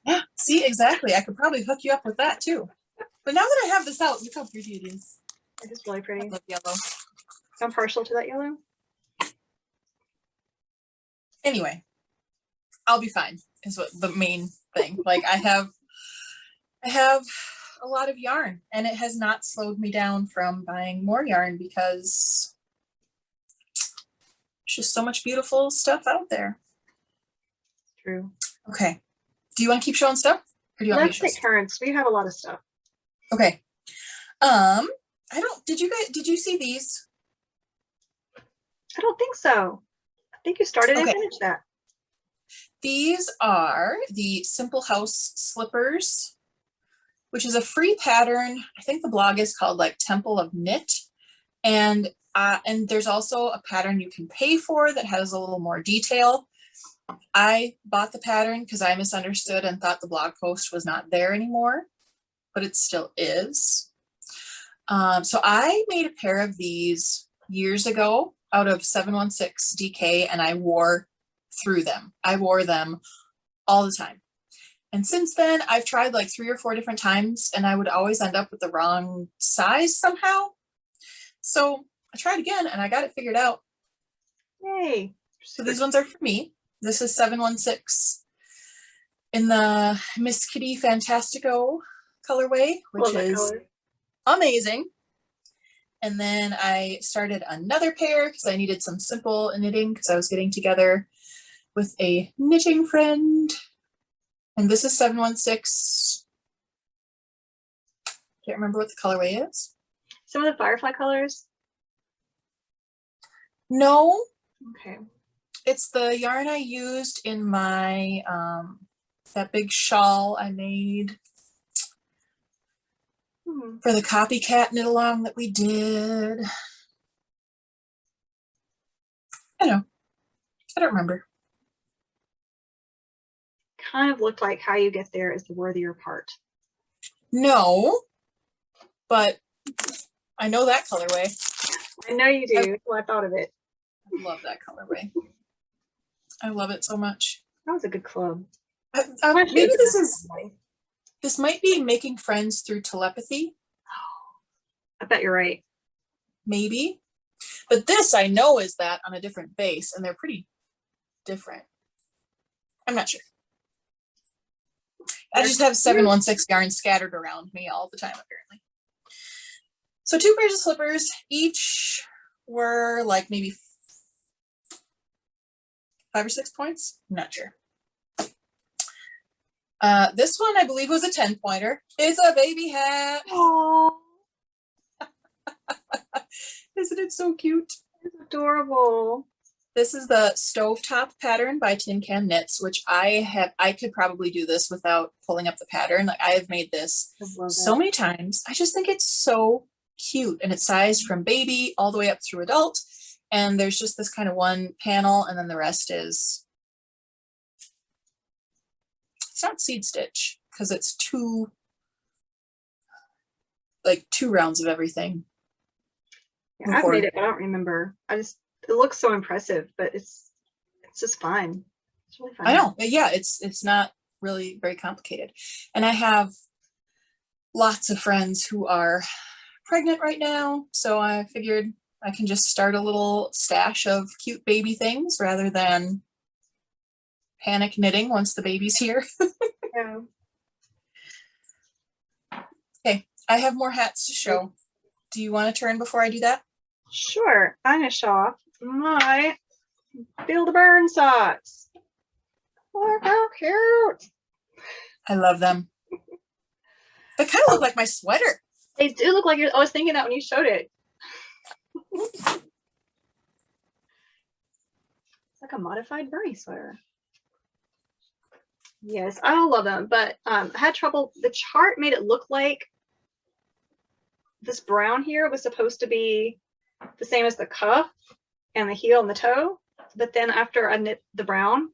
Yeah, see, exactly. I could probably hook you up with that too. But now that I have this out, look how pretty it is. It is really pretty. I love yellow. I'm partial to that yellow. Anyway, I'll be fine is what the main thing. Like I have a lot of yarn, and it has not slowed me down from buying more yarn because there's just so much beautiful stuff out there. True. Okay. Do you want to keep showing stuff? Or do you want Let's me to take turns. We have a lot of stuff. Okay. Did you see these? I don't think so. I think you started and Okay. finished that. These are the Simple House slippers, which is a free pattern. I think the blog is called like Temple of Knit. And there's also a pattern you can pay for that has a little more detail. I bought the pattern because I misunderstood and thought the blog post was not there anymore, but it still is. So I made a pair of these years ago out of 716 DK, and I wore through them. I wore them all the time. And since then, I've tried like 3 or 4 different times, and I would always end up with the wrong size somehow. So I tried again, and I got it figured out. Yay. So these ones are for me. This is 716 in the Miss Kitty Fantastico colorway, which is color. Amazing. And then I started another pair because I needed some simple knitting because I was getting together with a knitting friend. And this is 716. Can't remember what the colorway is. Some of the firefly colors? No. Okay. It's the yarn I used in my, that big shawl I made for the copycat knit along that we did. I don't know. I don't remember. Kind of looked like How You Get There is the worthier part. No, but I know that colorway. I know you do. So I thought of it. I love that colorway. I love it so much. That was a good club. Maybe this might be making friends through telepathy. I bet you're right. Maybe. But this I know is that on a different base, and they're pretty different. I'm not sure. I just have 716 yarn scattered around me all the time, apparently. So 2 pairs of slippers, each were like maybe 5 or 6 points. I'm not sure. This one I believe was a 10-pointer. It's a baby hat. Oh, isn't it so cute? it's adorable. This is the Stovetop pattern by Tin Can Knits, which I could probably do this without pulling up the pattern. Like I have made this so many times. I just think it's so cute, and it's sized from baby all the way up through adult. And there's just this kind of one panel, and then the rest is, it's not seed stitch because it's 2 rounds of everything. Yeah, I've made it, but I don't remember. It looks so impressive, but it's just fun. It's really fun. I know, but yeah, it's not really very complicated. And I have lots of friends who are pregnant right now, so I figured I can just start a little stash of cute baby things rather than panic knitting once the baby's here. Yeah. Okay, I have more hats to show. Do you want to turn before I do that? Sure. I'm going to show off my Build a Burn socks. Look how cute. I love them. They kind of look like my sweater. They do look like I was thinking that when you showed it. It's like a modified Bernie sweater. Yes, I love them, but I had trouble. The chart made it look like this brown here was supposed to be the same as the cuff and the heel and the toe, but then after I knit the brown,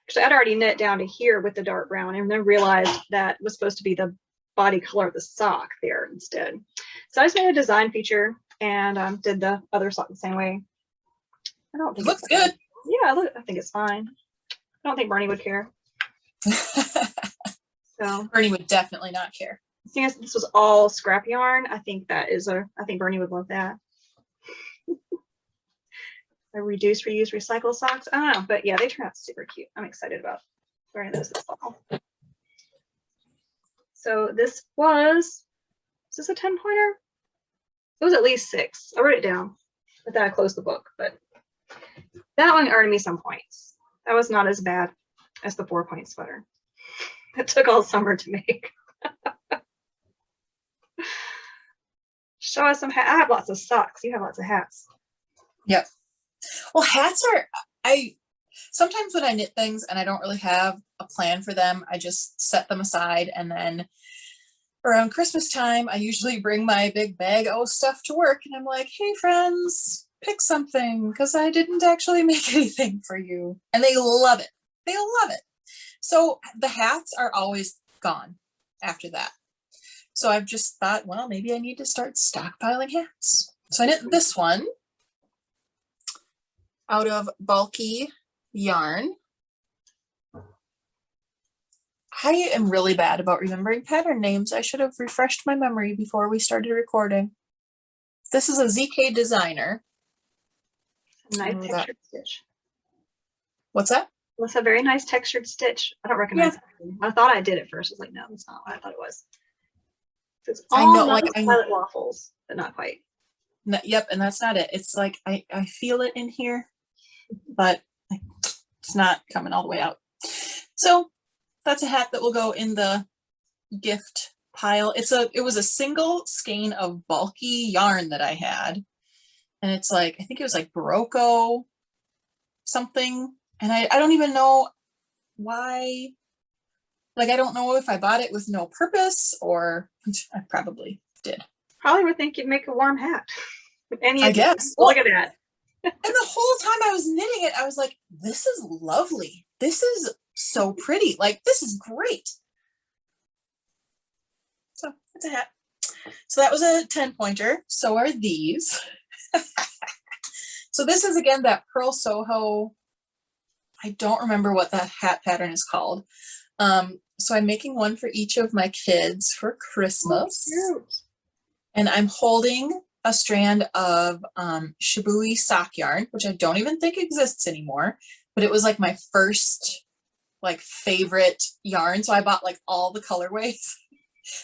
actually I'd already knit down to here with the dark brown and then realized that was supposed to be the body color of the sock there instead. So I just made a design feature and did the other sock the same way. I don't think it looks good. Yeah, I think it's fine. I don't think Bernie would care. So Bernie would definitely not care. Seeing as this was all scrap yarn, I think Bernie would love that. A reduce, reuse, recycle socks. I don't know, but yeah, they turn out super cute. I'm excited about wearing those this fall. So is this a 10-pointer? It was at least 6. I wrote it down, but then I closed the book. But that one earned me some points. That was not as bad as the 4-point sweater. It took all summer to make. Show us some hats. I have lots of socks. You have lots of hats. Yep. Well, hats are, sometimes when I knit things and I don't really have a plan for them, I just set them aside, and then around Christmas time, I usually bring my big bag of stuff to work, and I'm like, hey friends, pick something, because I didn't actually make anything for you. And they love it. They love it. So the hats are always gone after that. So I've just thought, well, maybe I need to start stockpiling hats. So I knit this one out of bulky yarn. I am really bad about remembering pattern names. I should have refreshed my memory before we started recording. This is a ZK Designer. Nice textured stitch. What's that? That's a very nice textured stitch. I don't recognize it. I thought I did it first. I was like, no, that's not what I thought it was. It's almost violet waffles, but not quite. No, yep, and that's not it. It's like I feel it in here, but it's not coming all the way out. So that's a hat that will go in the gift pile. It was a single skein of bulky yarn that I had, and it's like, I think it was like Barocco something, and I don't even know why. Like, I don't know if I bought it with no purpose, or I probably did. Probably would think you'd make a warm hat. I guess. Look at that. And the whole time I was knitting it, I was like, this is lovely. This is so pretty. Like, this is great. So it's a hat. So that was a 10-pointer. So are these. So this is, again, that Pearl Soho. I don't remember what that hat pattern is called. So I'm making one for each of my kids for Christmas. Oh, and I'm holding a strand of Shibui sock yarn, which I don't even think exists anymore, but it was like my first favorite yarn. So I bought like all the colorways.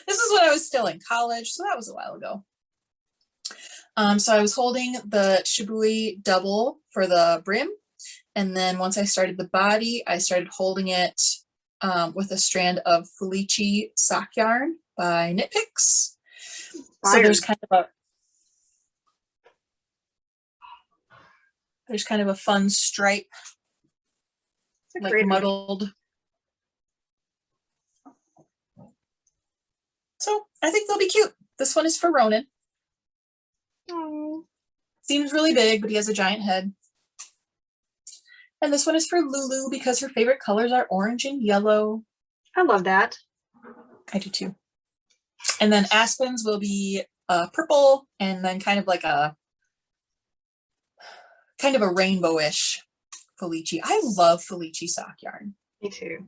This is when I was still in college, so that was a while ago. So I was holding the Shibui double for the brim, and then once I started the body, I started holding it with a strand of Felici sock yarn by Knit Picks. So there's kind of a fun stripe, like muddled. So I think they'll be cute. This one is for Ronan. Oh. Seems really big, but he has a giant head. And this one is for Lulu because her favorite colors are orange and yellow. I love that. I do too. And then Aspen's will be purple, and then kind of a rainbowish Felici. I love Felici sock yarn. Me too.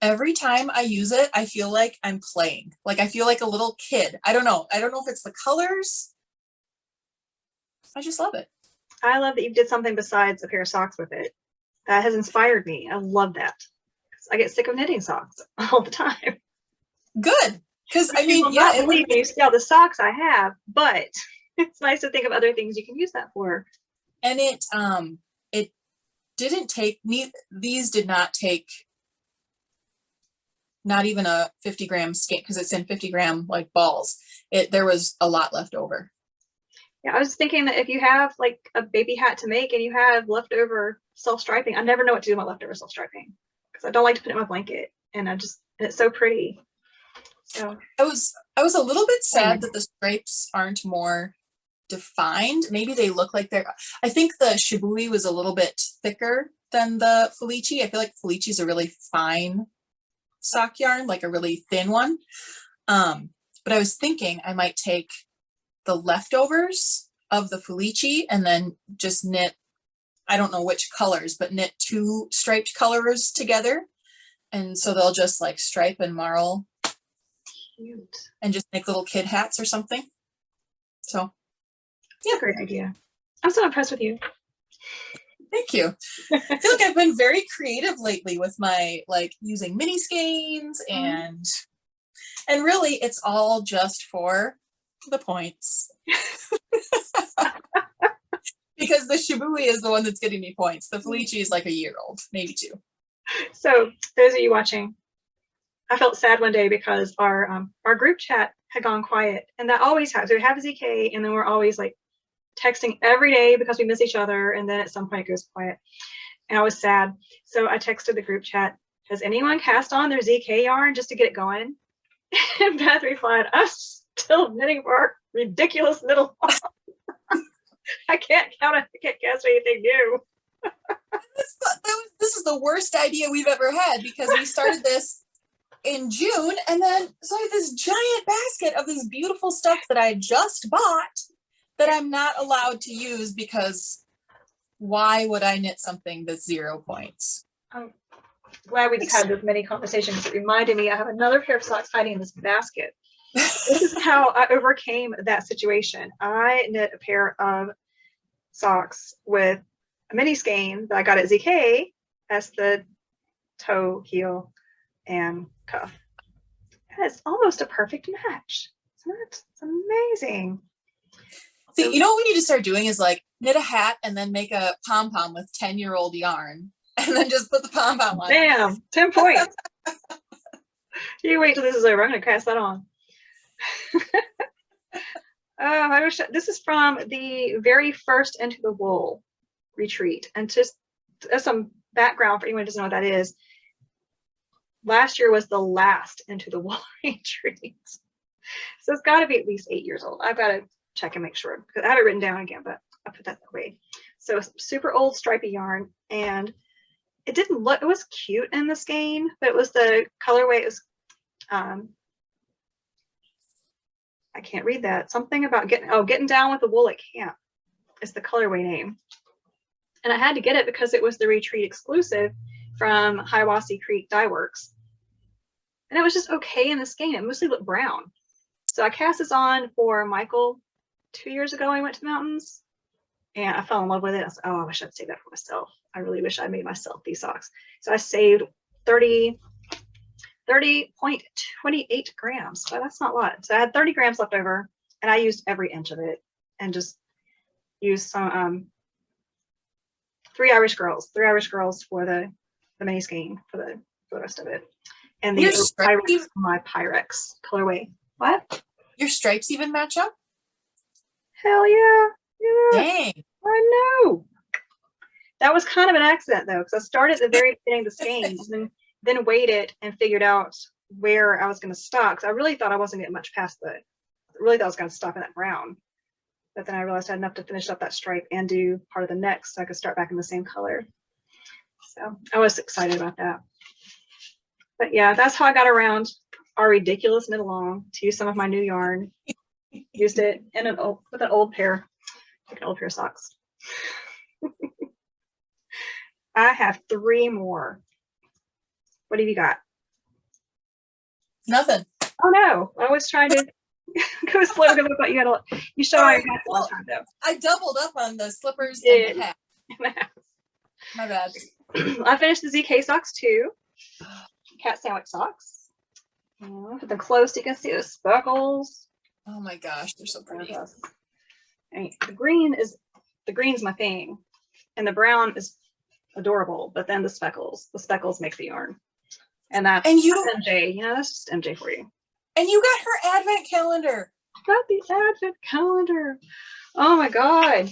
every time I use it, I feel like I'm playing. Like I feel like a little kid. I don't know. I don't know if it's the colors. I just love it. I love that you did something besides a pair of socks with it. That has inspired me. I love that. I get sick of knitting socks all the time. Good. Because I mean, yeah, believe me, you see all the socks I have, but it's nice to think of other things you can use that for. And it didn't take me. These did not take not even a 50-gram skein because it's in 50-gram like balls. There was a lot left over. Yeah, I was thinking that if you have like a baby hat to make and you have leftover self-striping, I never know what to do with my leftover self-striping because I don't like to put it in my blanket, and it's so pretty. So I was a little bit sad that the stripes aren't more defined. Maybe they look like they're. I think the shibui was a little bit thicker than the Felici. I feel like Felici is a really fine sock yarn, like a really thin one. But I was thinking I might take the leftovers of the Felici and then just knit, I don't know which colors, but knit 2 striped colors together. And so they'll just like stripe and marl. Cute. And just make little kid hats or something. So yeah, great idea. I'm so impressed with you. Thank you. I feel like I've been very creative lately with my like using mini skeins and really it's all just for the points. Because the shibui is the one that's getting me points. The Felici is like a year old, maybe 2. So those of you watching, I felt sad one day because our group chat had gone quiet, and that always happens. So we have ZK, and then we're always like texting every day because we miss each other, and then at some point it goes quiet. And I was sad, so I texted the group chat, "Has anyone cast on their ZK yarn just to get it going?" And Beth replied, "I'm still knitting for our ridiculous little I can't cast anything new." This is the worst idea we've ever had because we started this in June, and then so I have this giant basket of this beautiful stuff that I just bought that I'm not allowed to use because why would I knit something that's 0 points? I'm glad we just had this many conversations. It reminded me I have another pair of socks hiding in this basket. This is how I overcame that situation. I knit a pair of socks with a mini skein that I got at ZK as the toe, heel, and cuff. And it's almost a perfect match. Isn't it? It's amazing. See, you know what we need to start doing is like knit a hat and then make a pom-pom with 10-year-old yarn and then just put the pom-pom on. Bam! 10 points. You wait till this is over. I'm going to cast that on. I wish this is from the very first Into the Wool retreat. And just as some background for anyone who doesn't know what that is, last year was the last Into the Wool retreat. So it's got to be at least 8 years old. I've got to check and make sure because I have it written down again, but I put that away. So super old stripy yarn, and it didn't look, it was cute in the skein, but it was the colorway. It was I can't read that. Something about getting down with the wool at camp is the colorway name. And I had to get it because it was the retreat exclusive from Hiwassee Creek Dyeworks. And it was just okay in the skein. It mostly looked brown. So I cast this on for Michael 2 years ago when we went to the mountains. And I fell in love with it. I was like, oh, I wish I'd save that for myself. I really wish I made myself these socks. So I saved 30.28 grams. So that's not a lot. So I had 30 grams left over, and I used every inch of it and just used some 3 Irish girls for the mini skein for the rest of it. And the Pyrex, my Pyrex colorway. What? Your stripes even match up? Hell yeah. Yeah. Dang. I know. That was kind of an accident though, because I started at the very beginning of the skeins and then waited and figured out where I was going to stop. Because I really thought I wasn't getting much past I was going to stop in that brown. But then I realized I had enough to finish up that stripe and do part of the neck so I could start back in the same color. So I was excited about that. But yeah, that's how I got around our ridiculous knit along to use some of my new yarn. Used it in with an old pair of socks. I have 3 more. What have you got? Nothing. Oh no, I was trying to go slow because I thought you showed all your hats at one time though. I doubled up on the slippers and the hat. My bad. I finished the ZK socks too. Cat sandwich socks. Put them close so you can see the speckles. Oh my gosh, they're so pretty. And the green's my thing, and the brown is adorable. But then the speckles make the yarn, and that's MJ. That's just MJ for you. And you got her advent calendar. I got the advent calendar. Oh my god.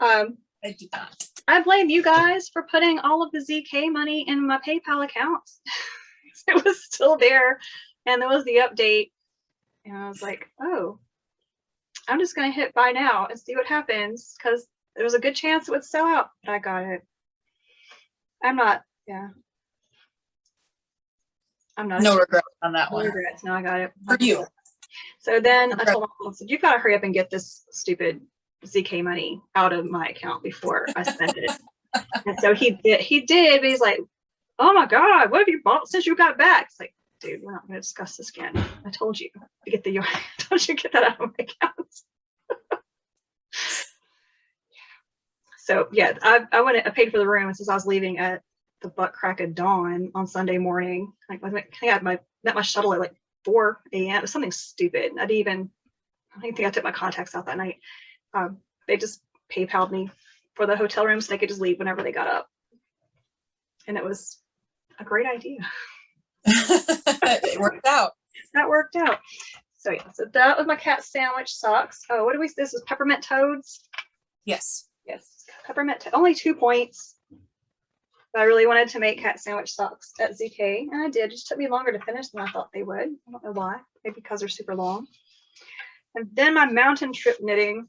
I did not. I blame you guys for putting all of the ZK money in my PayPal account. It was still there, and there was the update, and I was like, oh, I'm just gonna hit buy now and see what happens, because there was a good chance it would sell out, but I got it. I'm not no regrets on that one. No regrets. No, I got it. For you. So then I told my mom, I said, you've got to hurry up and get this stupid ZK money out of my account before I spend it. And so he did, but he's like, oh my God, what have you bought since you got back? It's like, dude, we're not going to discuss this again. I told you to get get that out of my account. So yeah, I paid for the room since I was leaving at the butt crack of dawn on Sunday morning. Like, I met my shuttle at like 4 a.m. It was something stupid. I don't think I took my contacts out that night. They just PayPal'd me for the hotel room so they could just leave whenever they got up. And it was a great idea. It worked out. That worked out. So yeah, so that was my cat sandwich socks. Oh, this is peppermint toads. Yes. Yes, peppermint, only 2 points. But I really wanted to make cat sandwich socks at ZK, and I did. It just took me longer to finish than I thought they would. I don't know why. Maybe because they're super long. And then my mountain trip knitting,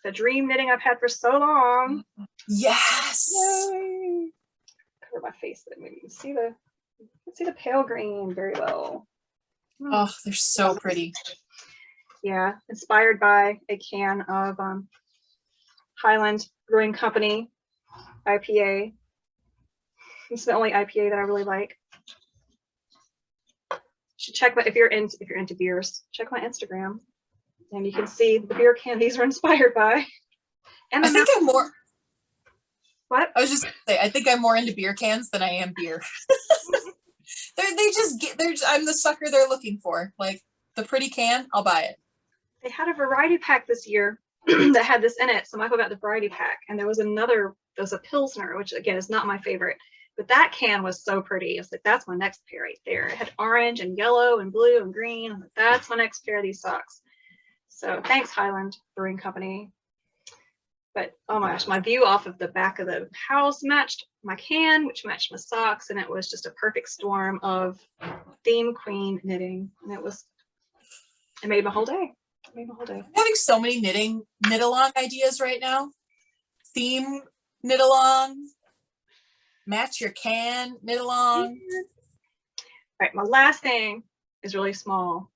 the dream knitting I've had for so long. Yes. Yay. Cover my face so that maybe you can see the pale green very well. Oh, they're so pretty. Yeah, inspired by a can of Highland Brewing Company IPA. It's the only IPA that I really like. You should check if you're into beers, check my Instagram, and you can see the beer can these are inspired by. And I think I'm more. What? I was just gonna say, I think I'm more into beer cans than I am beer. I'm the sucker they're looking for. Like the pretty can, I'll buy it. They had a variety pack this year that had this in it, so Michael got the variety pack, and there was a Pilsner, which again is not my favorite. But that can was so pretty. I was like, that's my next pair right there. It had orange and yellow and blue and green. I'm like, that's my next pair of these socks. So thanks, Highland Brewing Company. But oh my gosh, my view off of the back of the house matched my can, which matched my socks. And it was just a perfect storm of theme queen knitting. And it made my whole day. I'm having so many knit along ideas right now. Theme knit along. Match your can, knit along. All right, my last thing is really small,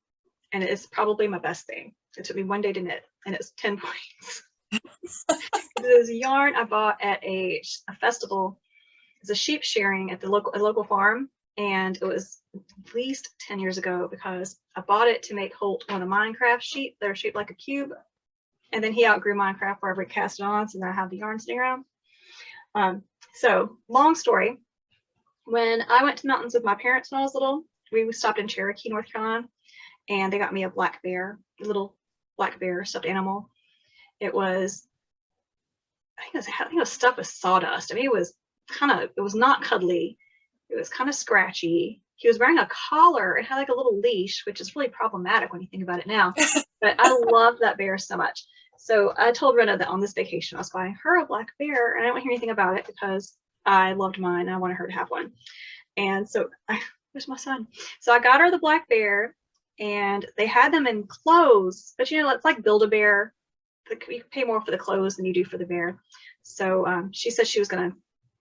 and it is probably my best thing. It took me 1 day to knit, and it's 10 points. It is yarn I bought at a festival. It's a sheep shearing at a local farm, and it was at least 10 years ago because I bought it to make Holt one of the Minecraft sheep that are shaped like a cube, and then he outgrew Minecraft wherever he cast it on, so then I have the yarn sitting around. So long story, when I went to the mountains with my parents when I was little, we stopped in Cherokee, North Carolina, and they got me a black bear, a little black bear stuffed animal. I think it was stuffed with sawdust. I mean, it was not cuddly. It was kind of scratchy. He was wearing a collar and had like a little leash, which is really problematic when you think about it now. But I love that bear so much. So I told Rena that on this vacation I was buying her a black bear, and I didn't want to hear anything about it because I loved mine and I wanted her to have one. And so where's my son? So I got her the black bear, and they had them in clothes, but it's like Build-A-Bear. You pay more for the clothes than you do for the bear. So she said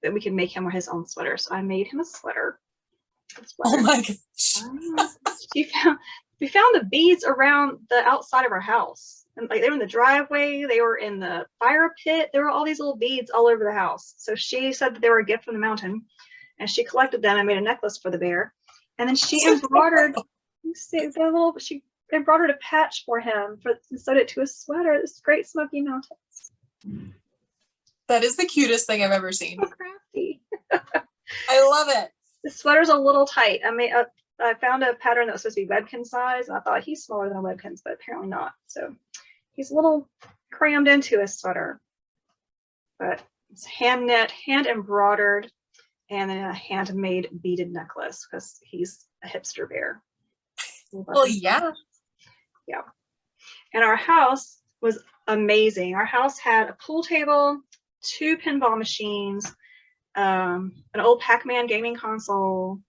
that we could make him his own sweater. So I made him a sweater. Oh my gosh. We found the beads around the outside of our house. And like they were in the driveway, they were in the fire pit. There were all these little beads all over the house. So she said that they were a gift from the mountain, and she collected them and made a necklace for the bear. And then she embroidered You see the little she embroidered a patch for him and sewed it to a sweater. This great Smoky Mountains. That is the cutest thing I've ever seen. So crafty. I love it. The sweater's a little tight. I found a pattern that was supposed to be Webkin size. And I thought he's smaller than a Webkin's, but apparently not. So he's a little crammed into his sweater. But it's hand knit, hand embroidered, and then a handmade beaded necklace because he's a hipster bear. Well, yeah. Yeah. And our house was amazing. Our house had a pool table, 2 pinball machines, an old Pac-Man gaming console.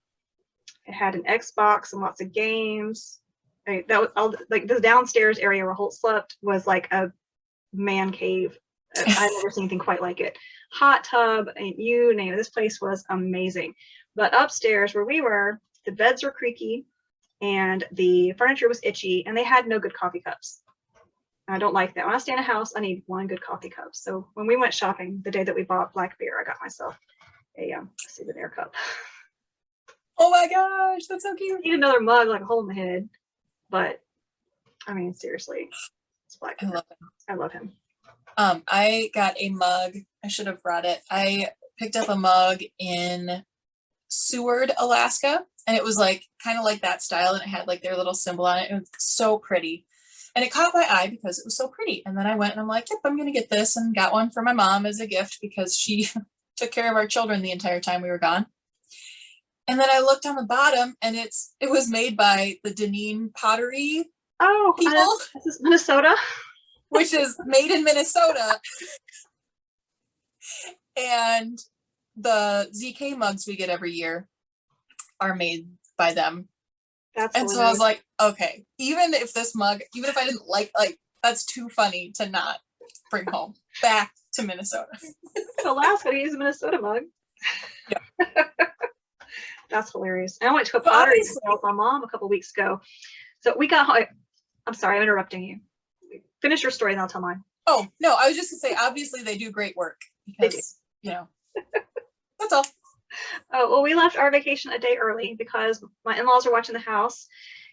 It had an Xbox and lots of games. That was all, like the downstairs area where Holt slept was like a man cave. I've never seen anything quite like it. Hot tub, and you name it. This place was amazing. But upstairs where we were, the beds were creaky and the furniture was itchy, and they had no good coffee cups. I don't like that. When I stay in a house, I need 1 good coffee cup. So when we went shopping, the day that we bought Black Bear, I got myself a souvenir cup. Oh my gosh, that's so cute. I need another mug, like a hole in the head. But I mean, seriously, it's Black Bear. I love him. I got a mug. I should have brought it. I picked up a mug in Seward, Alaska, and it was like kind of like that style, and it had like their little symbol on it. It was so pretty, and it caught my eye because it was so pretty. And then I went and I'm like, yep, I'm gonna get this, and got one for my mom as a gift because she took care of our children the entire time we were gone. And then I looked on the bottom, and it was made by the Deneen pottery people. This is Minnesota. Which is made in Minnesota. And the ZK mugs we get every year are made by them. That's and hilarious. So I was like, okay, even if I didn't like, that's too funny to not bring home back to Minnesota. Alaska to use a Minnesota mug. Yeah. That's hilarious. And I went to a pottery sale with my mom a couple weeks ago. So we got, I'm sorry, I'm interrupting you. Finish your story and I'll tell mine. Oh, no, I was just going to say, obviously they do great work because, that's all. Oh, well, we left our vacation a day early because my in-laws are watching the house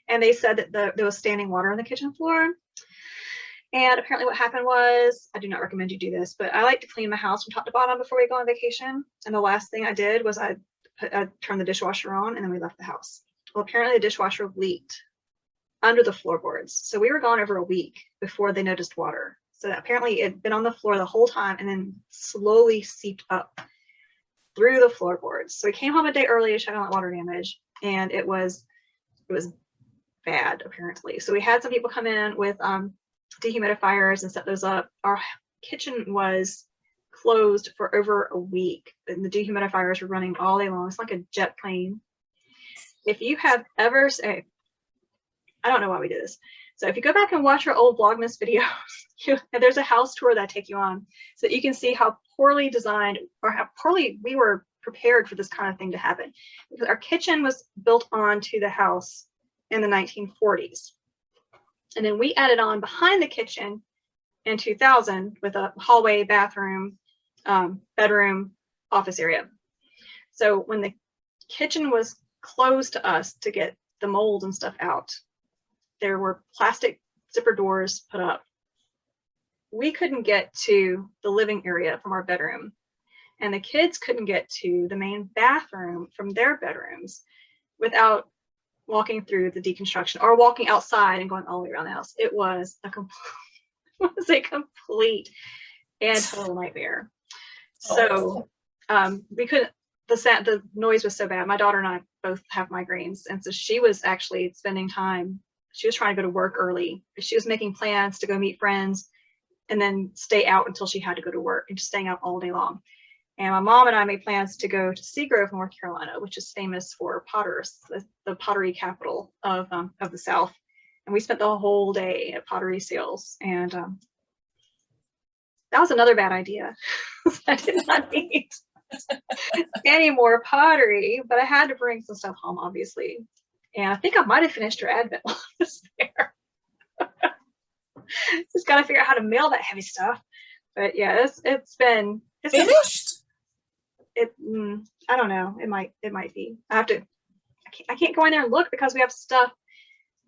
and they said that there was standing water on the kitchen floor. And apparently what happened was, I do not recommend you do this, but I like to clean my house from top to bottom before we go on vacation. And the last thing I did was I turned the dishwasher on and then we left the house. Well, apparently the dishwasher leaked under the floorboards. So we were gone over a week before they noticed water. So apparently it had been on the floor the whole time and then slowly seeped up through the floorboards. So we came home a day early to check on that water damage, and it was bad apparently. So we had some people come in with dehumidifiers and set those up. Our kitchen was closed for over a week and the dehumidifiers were running all day long. It's like a jet plane. If you have ever I don't know why we did this. So if you go back and watch our old Vlogmas videos, there's a house tour that I take you on so that you can see how poorly designed or how poorly we were prepared for this kind of thing to happen. Because our kitchen was built onto the house in the 1940s. And then we added on behind the kitchen in 2000 with a hallway, bathroom, bedroom, office area. So when the kitchen was closed to us to get the mold and stuff out, there were plastic zipper doors put up. We couldn't get to the living area from our bedroom, and the kids couldn't get to the main bathroom from their bedrooms without walking through the deconstruction or walking outside and going all the way around the house. It was a complete and total nightmare. So we couldn't. The noise was so bad. My daughter and I both have migraines, and so she was actually spending time. She was trying to go to work early. She was making plans to go meet friends and then stay out until she had to go to work and just staying out all day long. And my mom and I made plans to go to Seagrove, North Carolina, which is famous for potters, the pottery capital of the South. And we spent the whole day at pottery sales. And that was another bad idea. I did not need any more pottery, but I had to bring some stuff home, obviously. And I think I might have finished her advent list there. Just got to figure out how to mail that heavy stuff. But yeah, it's been finished. I don't know. It might be. I can't go in there and look because we have stuff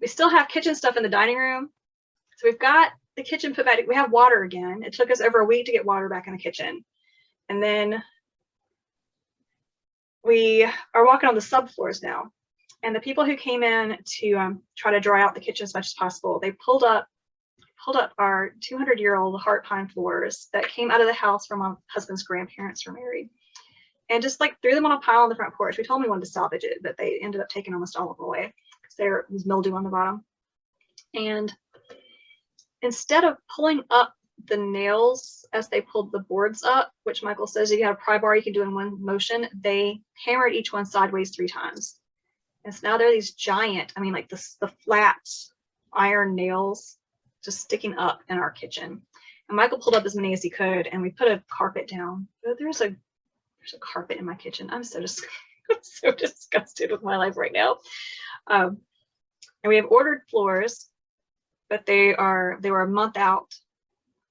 We still have kitchen stuff in the dining room. So we've got the kitchen put back. We have water again. It took us over a week to get water back in the kitchen. And then we are walking on the subfloors now. And the people who came in to try to dry out the kitchen as much as possible, they pulled up our 200-year-old heart pine floors that came out of the house from my husband's grandparents were married, and just like threw them on a pile on the front porch. We told them we wanted to salvage it, but they ended up taking almost all of them away because there was mildew on the bottom. And instead of pulling up the nails as they pulled the boards up, which Michael says if you have a pry bar you can do in one motion, they hammered each one sideways 3 times. And so now they're these giant, I mean, like the flat iron nails just sticking up in our kitchen. And Michael pulled up as many as he could, and we put a carpet down. But there's a carpet in my kitchen. I'm so disgusted with my life right now. And we have ordered floors, but they were a month out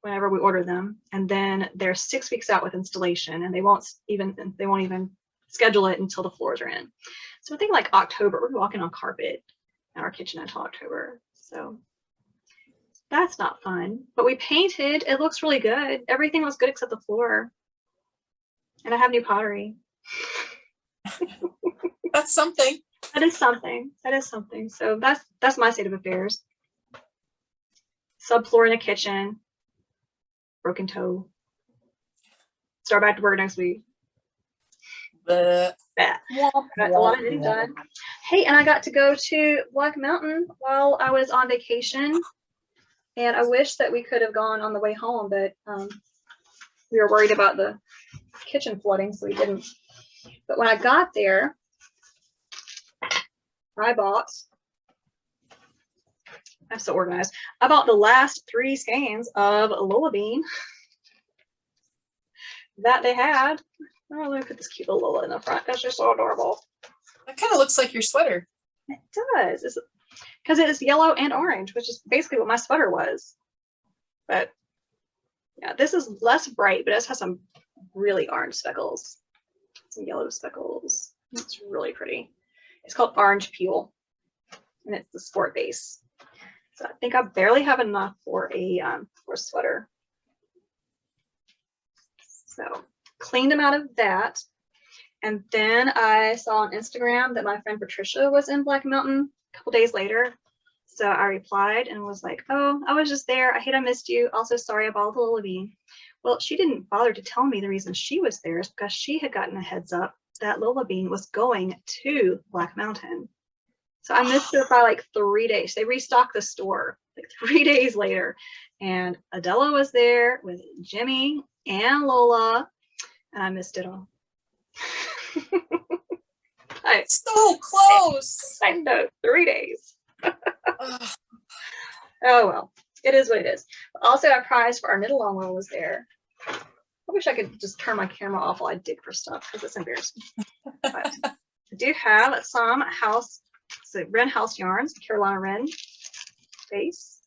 whenever we order them, and then they're 6 weeks out with installation, and they won't even schedule it until the floors are in. So I think like October, we're walking on carpet in our kitchen until October. So that's not fun. But we painted. It looks really good. Everything was good except the floor. And I have new pottery. That's something. That is something. That is something. So that's my state of affairs. Subfloor in the kitchen. Broken toe. Start back to work next week. Got a lot of knitting done. Hey, and I got to go to Black Mountain while I was on vacation, and I wish that we could have gone on the way home, but we were worried about the kitchen flooding, so we didn't. But when I got there, I'm so organized. I bought the last 3 skeins of Lola Bean that they had. Oh, let me put this cute little Lola in the front. That's just so adorable. That kind of looks like your sweater. It does. Because it is yellow and orange, which is basically what my sweater was. But yeah, this is less bright, but it has some really orange speckles. Some yellow speckles. It's really pretty. It's called Orange Peel, and it's the sport base. So I think I barely have enough for a sweater. So cleaned them out of that. And then I saw on Instagram that my friend Patricia was in Black Mountain a couple days later. So I replied and was like, oh, I was just there. I hate I missed you. Also, sorry about the Lola Bean. Well, she didn't bother to tell me the reason she was there is because she had gotten a heads up that Lola Bean was going to Black Mountain. So I missed her by like 3 days. They restocked the store like 3 days later. And Adela was there with Jimmy and Lola. And I missed it all. So close. I know, 3 days. Oh well, it is what it is. Also, our prize for our knit along while I was there. I wish I could just turn my camera off while I dig for stuff because it's embarrassing. But I do have some Wren House yarns, Carolina Wren base,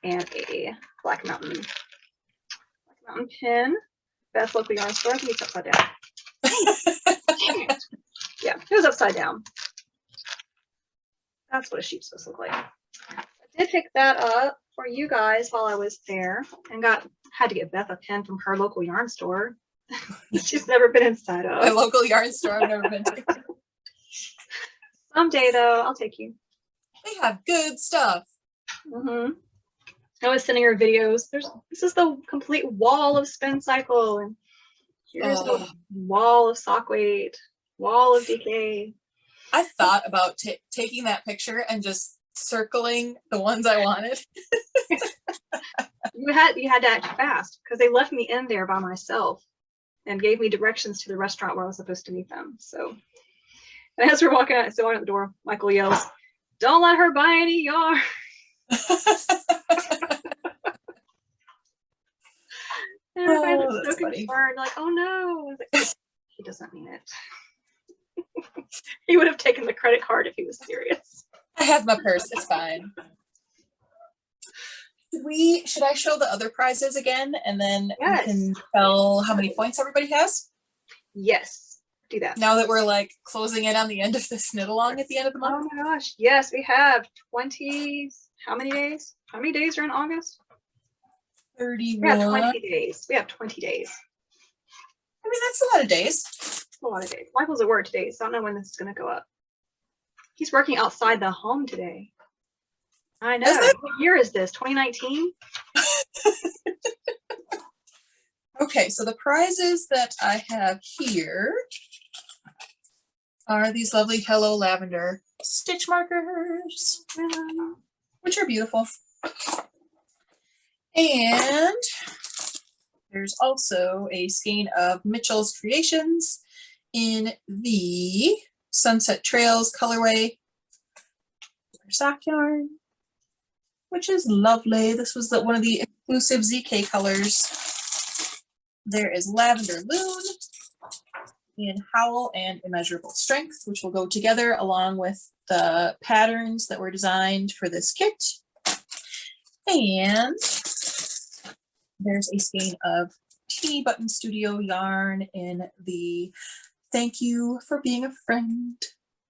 and a Black Mountain pin. Beth local yarn store. I think it's upside down. Dang it. Yeah, it was upside down. That's what a sheep's supposed to look like. I did pick that up for you guys while I was there, and had to get Beth a pin from her local yarn store. She's never been inside of. My local yarn store I've never been to. Someday though, I'll take you. They have good stuff. Mm-hmm. I was sending her videos. This is the complete wall of spin cycle, and here's the wall of sock weight, wall of DK. I thought about taking that picture and just circling the ones I wanted. You had to act fast because they left me in there by myself and gave me directions to the restaurant where I was supposed to meet them. So, and as we're walking out the door, Michael yells, "Don't let her buy any yarn." And everybody's so concerned, like, "Oh no!" Like, he doesn't mean it. He would have taken the credit card if he was serious. I have my purse. It's fine. Should I show the other prizes again, and then we can tell how many points everybody has? Yes. do that. Now that we're like closing in on the end of this knit along at the end of the month. Oh my gosh. Yes, we have 20, how many days? How many days are in August? 31. We have 20 days. We have 20 days. I mean, that's a lot of days. A lot of days. Michael's at work today, so I don't know when this is going to go up. He's working outside the home today. I know. What year is this? 2019? Okay, so the prizes that I have here are these lovely Hello Lavender stitch markers, which are beautiful. And there's also a skein of Mitchell's Creations in the Sunset Trails colorway sock yarn, which is lovely. This was one of the exclusive ZK colors. There is Lavender Loon in Howl and Immeasurable Strength, which will go together along with the patterns that were designed for this kit. And there's a skein of Teeny Button Studio yarn in the Thank You for Being a Friend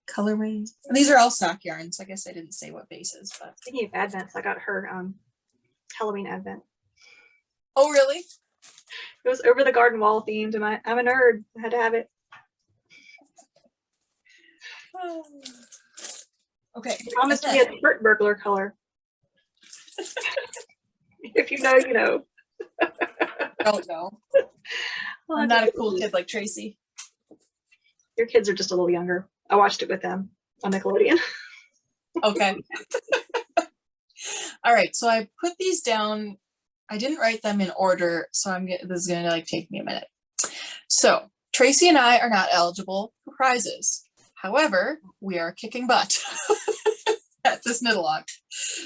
colorway. And these are all sock yarns. I guess I didn't say what bases, but speaking of advents, I got her Halloween advent. Oh, really? It was over the garden wall themed, and I'm a nerd. I had to have it. Oh. Okay. It promised to be a skirt burglar color. If you know, you know. Don't know. I'm not a cool kid like Tracy. Your kids are just a little younger. I watched it with them on Nickelodeon. Okay. All right. So I put these down. I didn't write them in order, so this is going to like take me a minute. So Tracy and I are not eligible for prizes. However, we are kicking butt at this knit along.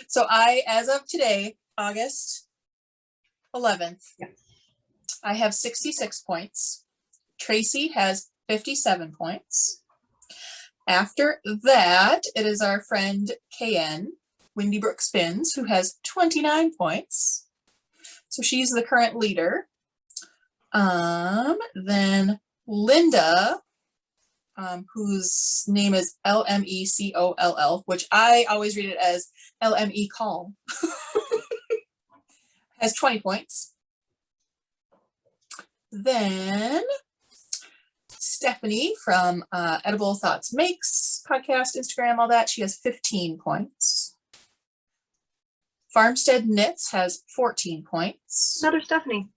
So as of today, August 11th, I have 66 points. Tracy has 57 points. After that, it is our friend KN, Windy Brook Spins, who has 29 points. So she's the current leader. Then Linda, whose name is LMECOLL, which I always read it as LME Call, has 20 points. Then Stephanie from Edible Thoughts Makes podcast, Instagram, all that, she has 15 points. Farmstead Knits has 14 points. Another Stephanie.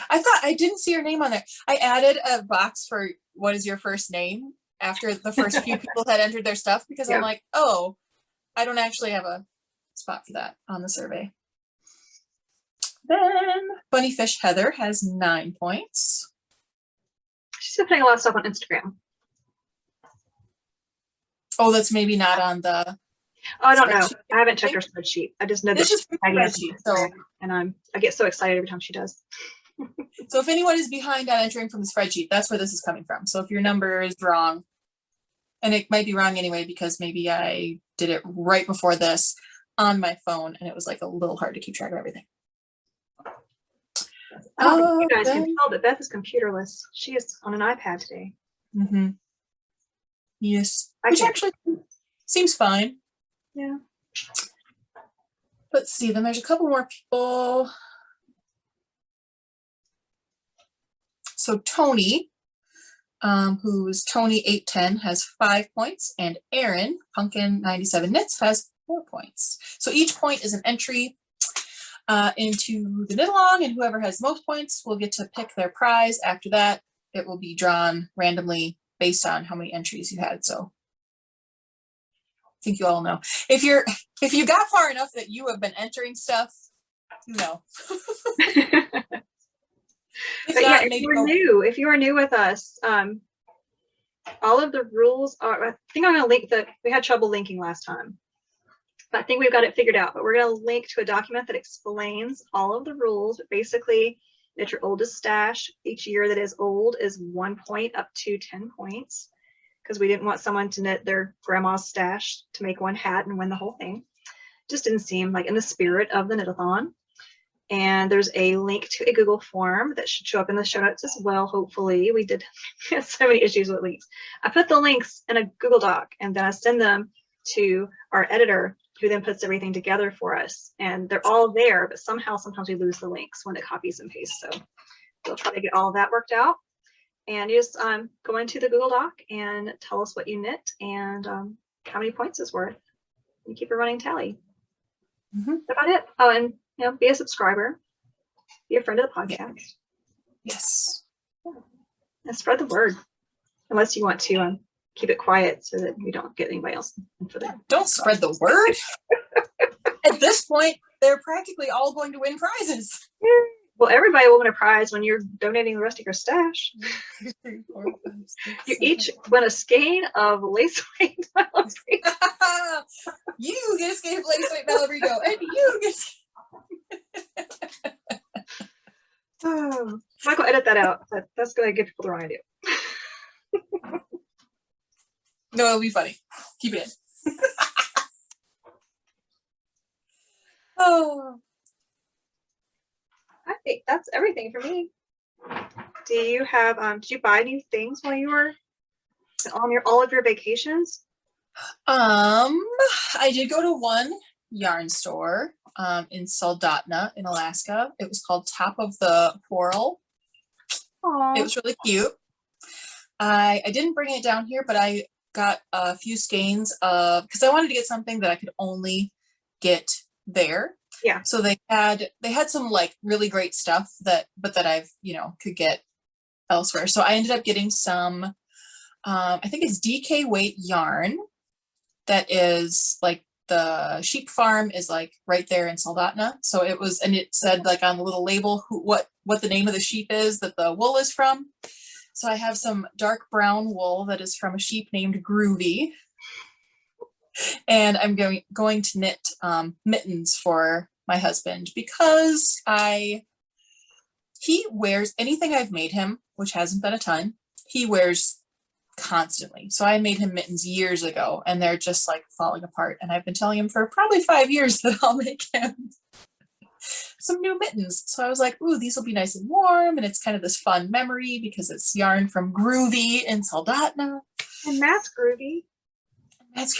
I didn't see her name on there. I added a box for what is your first name after the first few people had entered their stuff because I'm like, oh, I don't actually have a spot for that on the survey. Then Bunnyfish Heather has 9 points. She's been putting a lot of stuff on Instagram. Oh, that's maybe not on the. Oh, I don't know. I haven't checked her spreadsheet. I just know that she's spreadsheet. So, and I get so excited every time she does. So if anyone is behind on entering from the spreadsheet, that's where this is coming from. So if your number is wrong, and it might be wrong anyway because maybe I did it right before this on my phone, and it was like a little hard to keep track of everything. I don't think you guys can tell that Beth is computerless. She is on an iPad today. Mm-hmm. Yes, which actually seems fine. Yeah. Let's see. Then there's a couple more people. So Tony, who's Tony810, has 5 points, and Aaron, Pumpkin97 Knits, has 4 points. So each point is an entry into the knit along, and whoever has most points will get to pick their prize. After that, it will be drawn randomly based on how many entries you had. So I think you all know. If you got far enough that you have been entering stuff, you know. If you are new with us, all of the rules are, I think I'm going to link we had trouble linking last time. I think we've got it figured out, but we're going to link to a document that explains all of the rules. But basically, knit your oldest stash. Each year that is old is 1 point up to 10 points, because we didn't want someone to knit their grandma's stash to make one hat and win the whole thing. Just didn't seem like in the spirit of the knitathon. And there's a link to a Google form that should show up in the show notes as well. Hopefully, we did have so many issues with links. I put the links in a Google Doc, and then I send them to our editor, who then puts everything together for us. And they're all there, but somehow sometimes we lose the links when it copies and pastes. So we'll try to get all of that worked out. And you just go into the Google Doc and tell us what you knit and how many points it's worth. You keep a running tally. That's about it. Oh, and be a subscriber, be a friend of the podcast. Yes. Yeah. And spread the word, unless you want to keep it quiet so that we don't get anybody else. Don't spread the word. At this point, they're practically all going to win prizes. Well, everybody will win a prize when you're donating the rest of your stash. 2, 3, 4, 5, 6, You each win a skein of lace weight Malabrigo. You get a skein of lace weight Malabrigo, and you get. Oh, Michael, edit that out. That's going to give people the wrong idea. No, it'll be funny. Keep it in. Oh. I think that's everything for me. Do you have did you buy new things while you were on all of your vacations? I did go to one yarn store in Soldotna in Alaska. It was called Top of the Whirl. Aww. It was really cute. I didn't bring it down here, but I got a few skeins of, because I wanted to get something that I could only get there. Yeah. So they had some like really great stuff that I've, could get elsewhere. So I ended up getting some, I think it's DK weight yarn that is like, the sheep farm is like right there in Soldotna. So it was, and it said like on the little label what the name of the sheep is that the wool is from. So I have some dark brown wool that is from a sheep named Groovy. And I'm going to knit mittens for my husband because he wears anything I've made him, which hasn't been a ton, he wears constantly. So I made him mittens years ago and they're just like falling apart. And I've been telling him for probably 5 years that I'll make him some new mittens. So I was like, ooh, these will be nice and warm. And it's kind of this fun memory because it's yarn from Groovy in Soldotna. And that's groovy. That's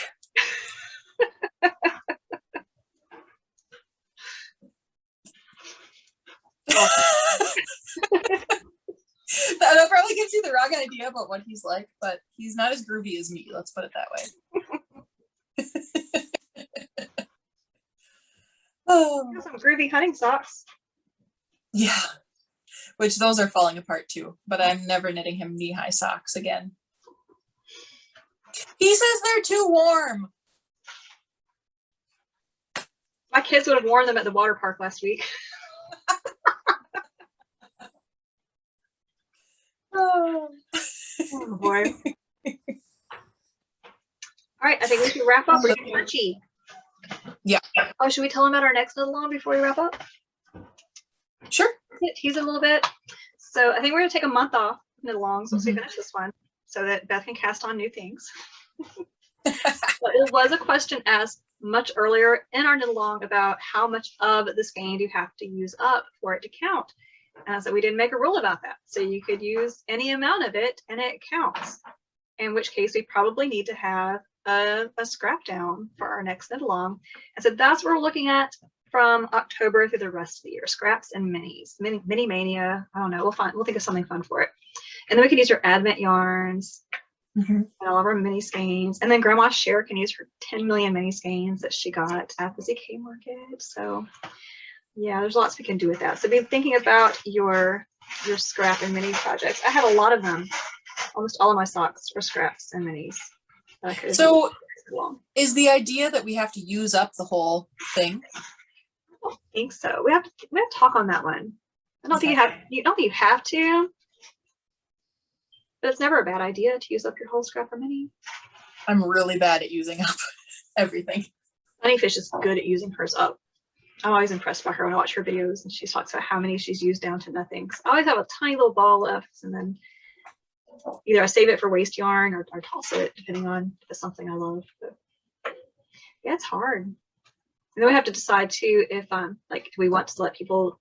that probably gives you the wrong idea about what he's like, but he's not as groovy as me. Let's put it that way. Oh. Some groovy hunting socks. Yeah, which those are falling apart too, but I'm never knitting him knee-high socks again. He says they're too warm. My kids would have worn them at the Waterpark last week. Oh boy. All right, I think we should wrap up. We're getting punchy. Yeah. Oh, should we tell them about our next knit along before we wrap up? Sure. Tease a little bit. So I think we're going to take a month off knit alongs once we finish this one so that Beth can cast on new things. But it was a question asked much earlier in our knit along about how much of the skein do you have to use up for it to count. So we didn't make a rule about that. So you could use any amount of it and it counts. In which case we probably need to have a scrap down for our next knit along. And so that's what we're looking at from October through the rest of the year. Scraps and minis, mini mania. I don't know. We'll think of something fun for it. And then we can use your Advent yarns and all of our mini skeins. And then Grandma Cher can use her 10 million mini skeins that she got at the ZK market. So yeah, there's lots we can do with that. So be thinking about your scrap and mini projects. I have a lot of them. Almost all of my socks are scraps and minis. So is the idea that we have to use up the whole thing? I don't think so. We have to talk on that one. I don't think you don't have to, but it's never a bad idea to use up your whole scrap or mini. I'm really bad at using up everything. Honeyfish is good at using hers up. I'm always impressed by her when I watch her videos and she talks about how many she's used down to nothing. So I always have a tiny little ball left, and then either I save it for waste yarn or toss it, depending on if it's something I love. But yeah, it's hard. And then we have to decide too if like, do we want to let people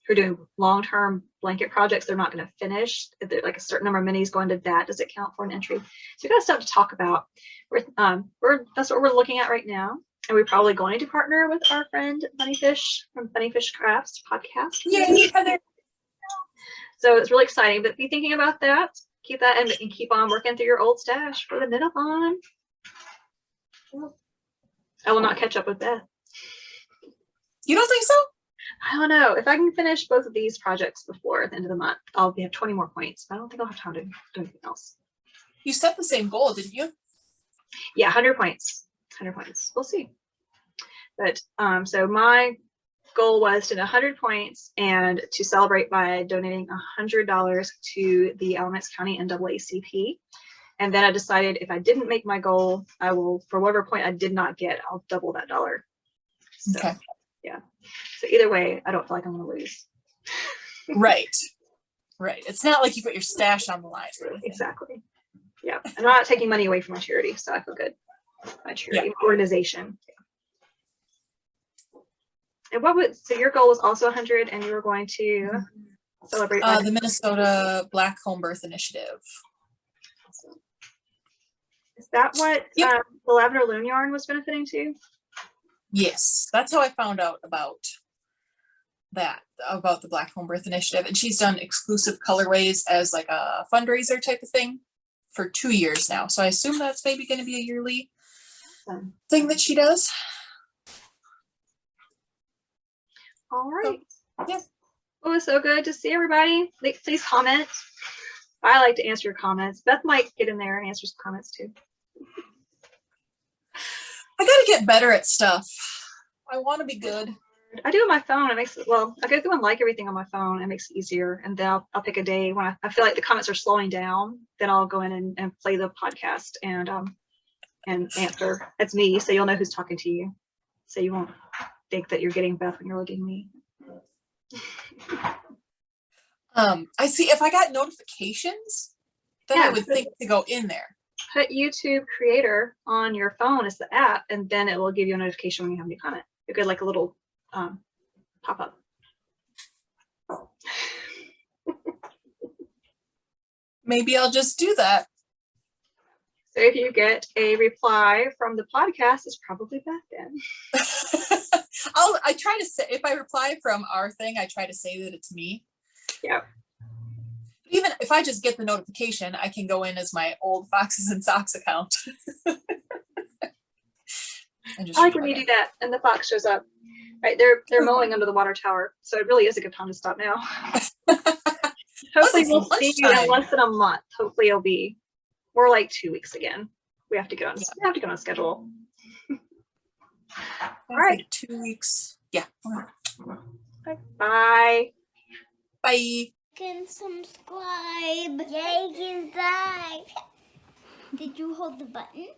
who are doing long-term blanket projects they're not going to finish, if they're like a certain number of minis going to that, does it count for an entry? So we got stuff to talk about. That's what we're looking at right now. And we're probably going to partner with our friend Bunnyfish from Bunnyfish Crafts podcast. Yay, Heather. So it's really exciting, but be thinking about that. Keep that and keep on working through your old stash for the Knitathon. I will not catch up with Beth. You don't think so? I don't know. If I can finish both of these projects before the end of the month, I'll have 20 more points. But I don't think I'll have time to do anything else. You set the same goal, didn't you? Yeah, 100 points. 100 points. We'll see. But so my goal was to 100 points and to celebrate by donating $100 to the Alamance County NAACP. And then I decided if I didn't make my goal, I will, for whatever point I did not get, I'll double that dollar. So, okay. Yeah. So either way, I don't feel like I'm going to lose. Right. Right. It's not like you put your stash on the line. Exactly. Yeah. I'm not taking money away from my charity, so I feel good. My charity organization. Yeah. And so your goal was also 100 and you were going to celebrate the Minnesota Black Home Birth Initiative. Awesome. Is that what the Lavender Loom yarn was benefiting to? Yes, that's how I found out about the Black Home Birth Initiative. And she's done exclusive colorways as like a fundraiser type of thing for 2 years now. So I assume that's maybe going to be a yearly thing that she does. All right. So, yeah. It was so good to see everybody. Please comment. I like to answer your comments. Beth might get in there and answer some comments too. I gotta get better at stuff. I want to be good. I do it on my phone. It makes it, well, I go through and like everything on my phone. It makes it easier. And then I'll pick a day when I feel like the comments are slowing down. Then I'll go in and play the podcast and answer. It's me, so you'll know who's talking to you. So you won't think that you're getting Beth when you're looking at me. I see. If I got notifications, then I would think to go in there. Put YouTube Creator on your phone as the app, and then it will give you a notification when you have a new comment. You get like a little pop up. Maybe I'll just do that. So if you get a reply from the podcast, it's probably Beth then. I try to say, if I reply from our thing, I try to say that it's me. Yeah. Even if I just get the notification, I can go in as my old Foxes and Socks account. I like when you do that and the fox shows up. Right, they're mowing under the water tower, so it really is a good time to stop now. Hopefully we'll see you in less than a month. Hopefully it'll be more like 2 weeks again. We have to get on. We have to get on schedule. All right, 2 weeks. Yeah. Okay. Bye. Bye. Can subscribe. Yay, subscribe. Did you hold the button?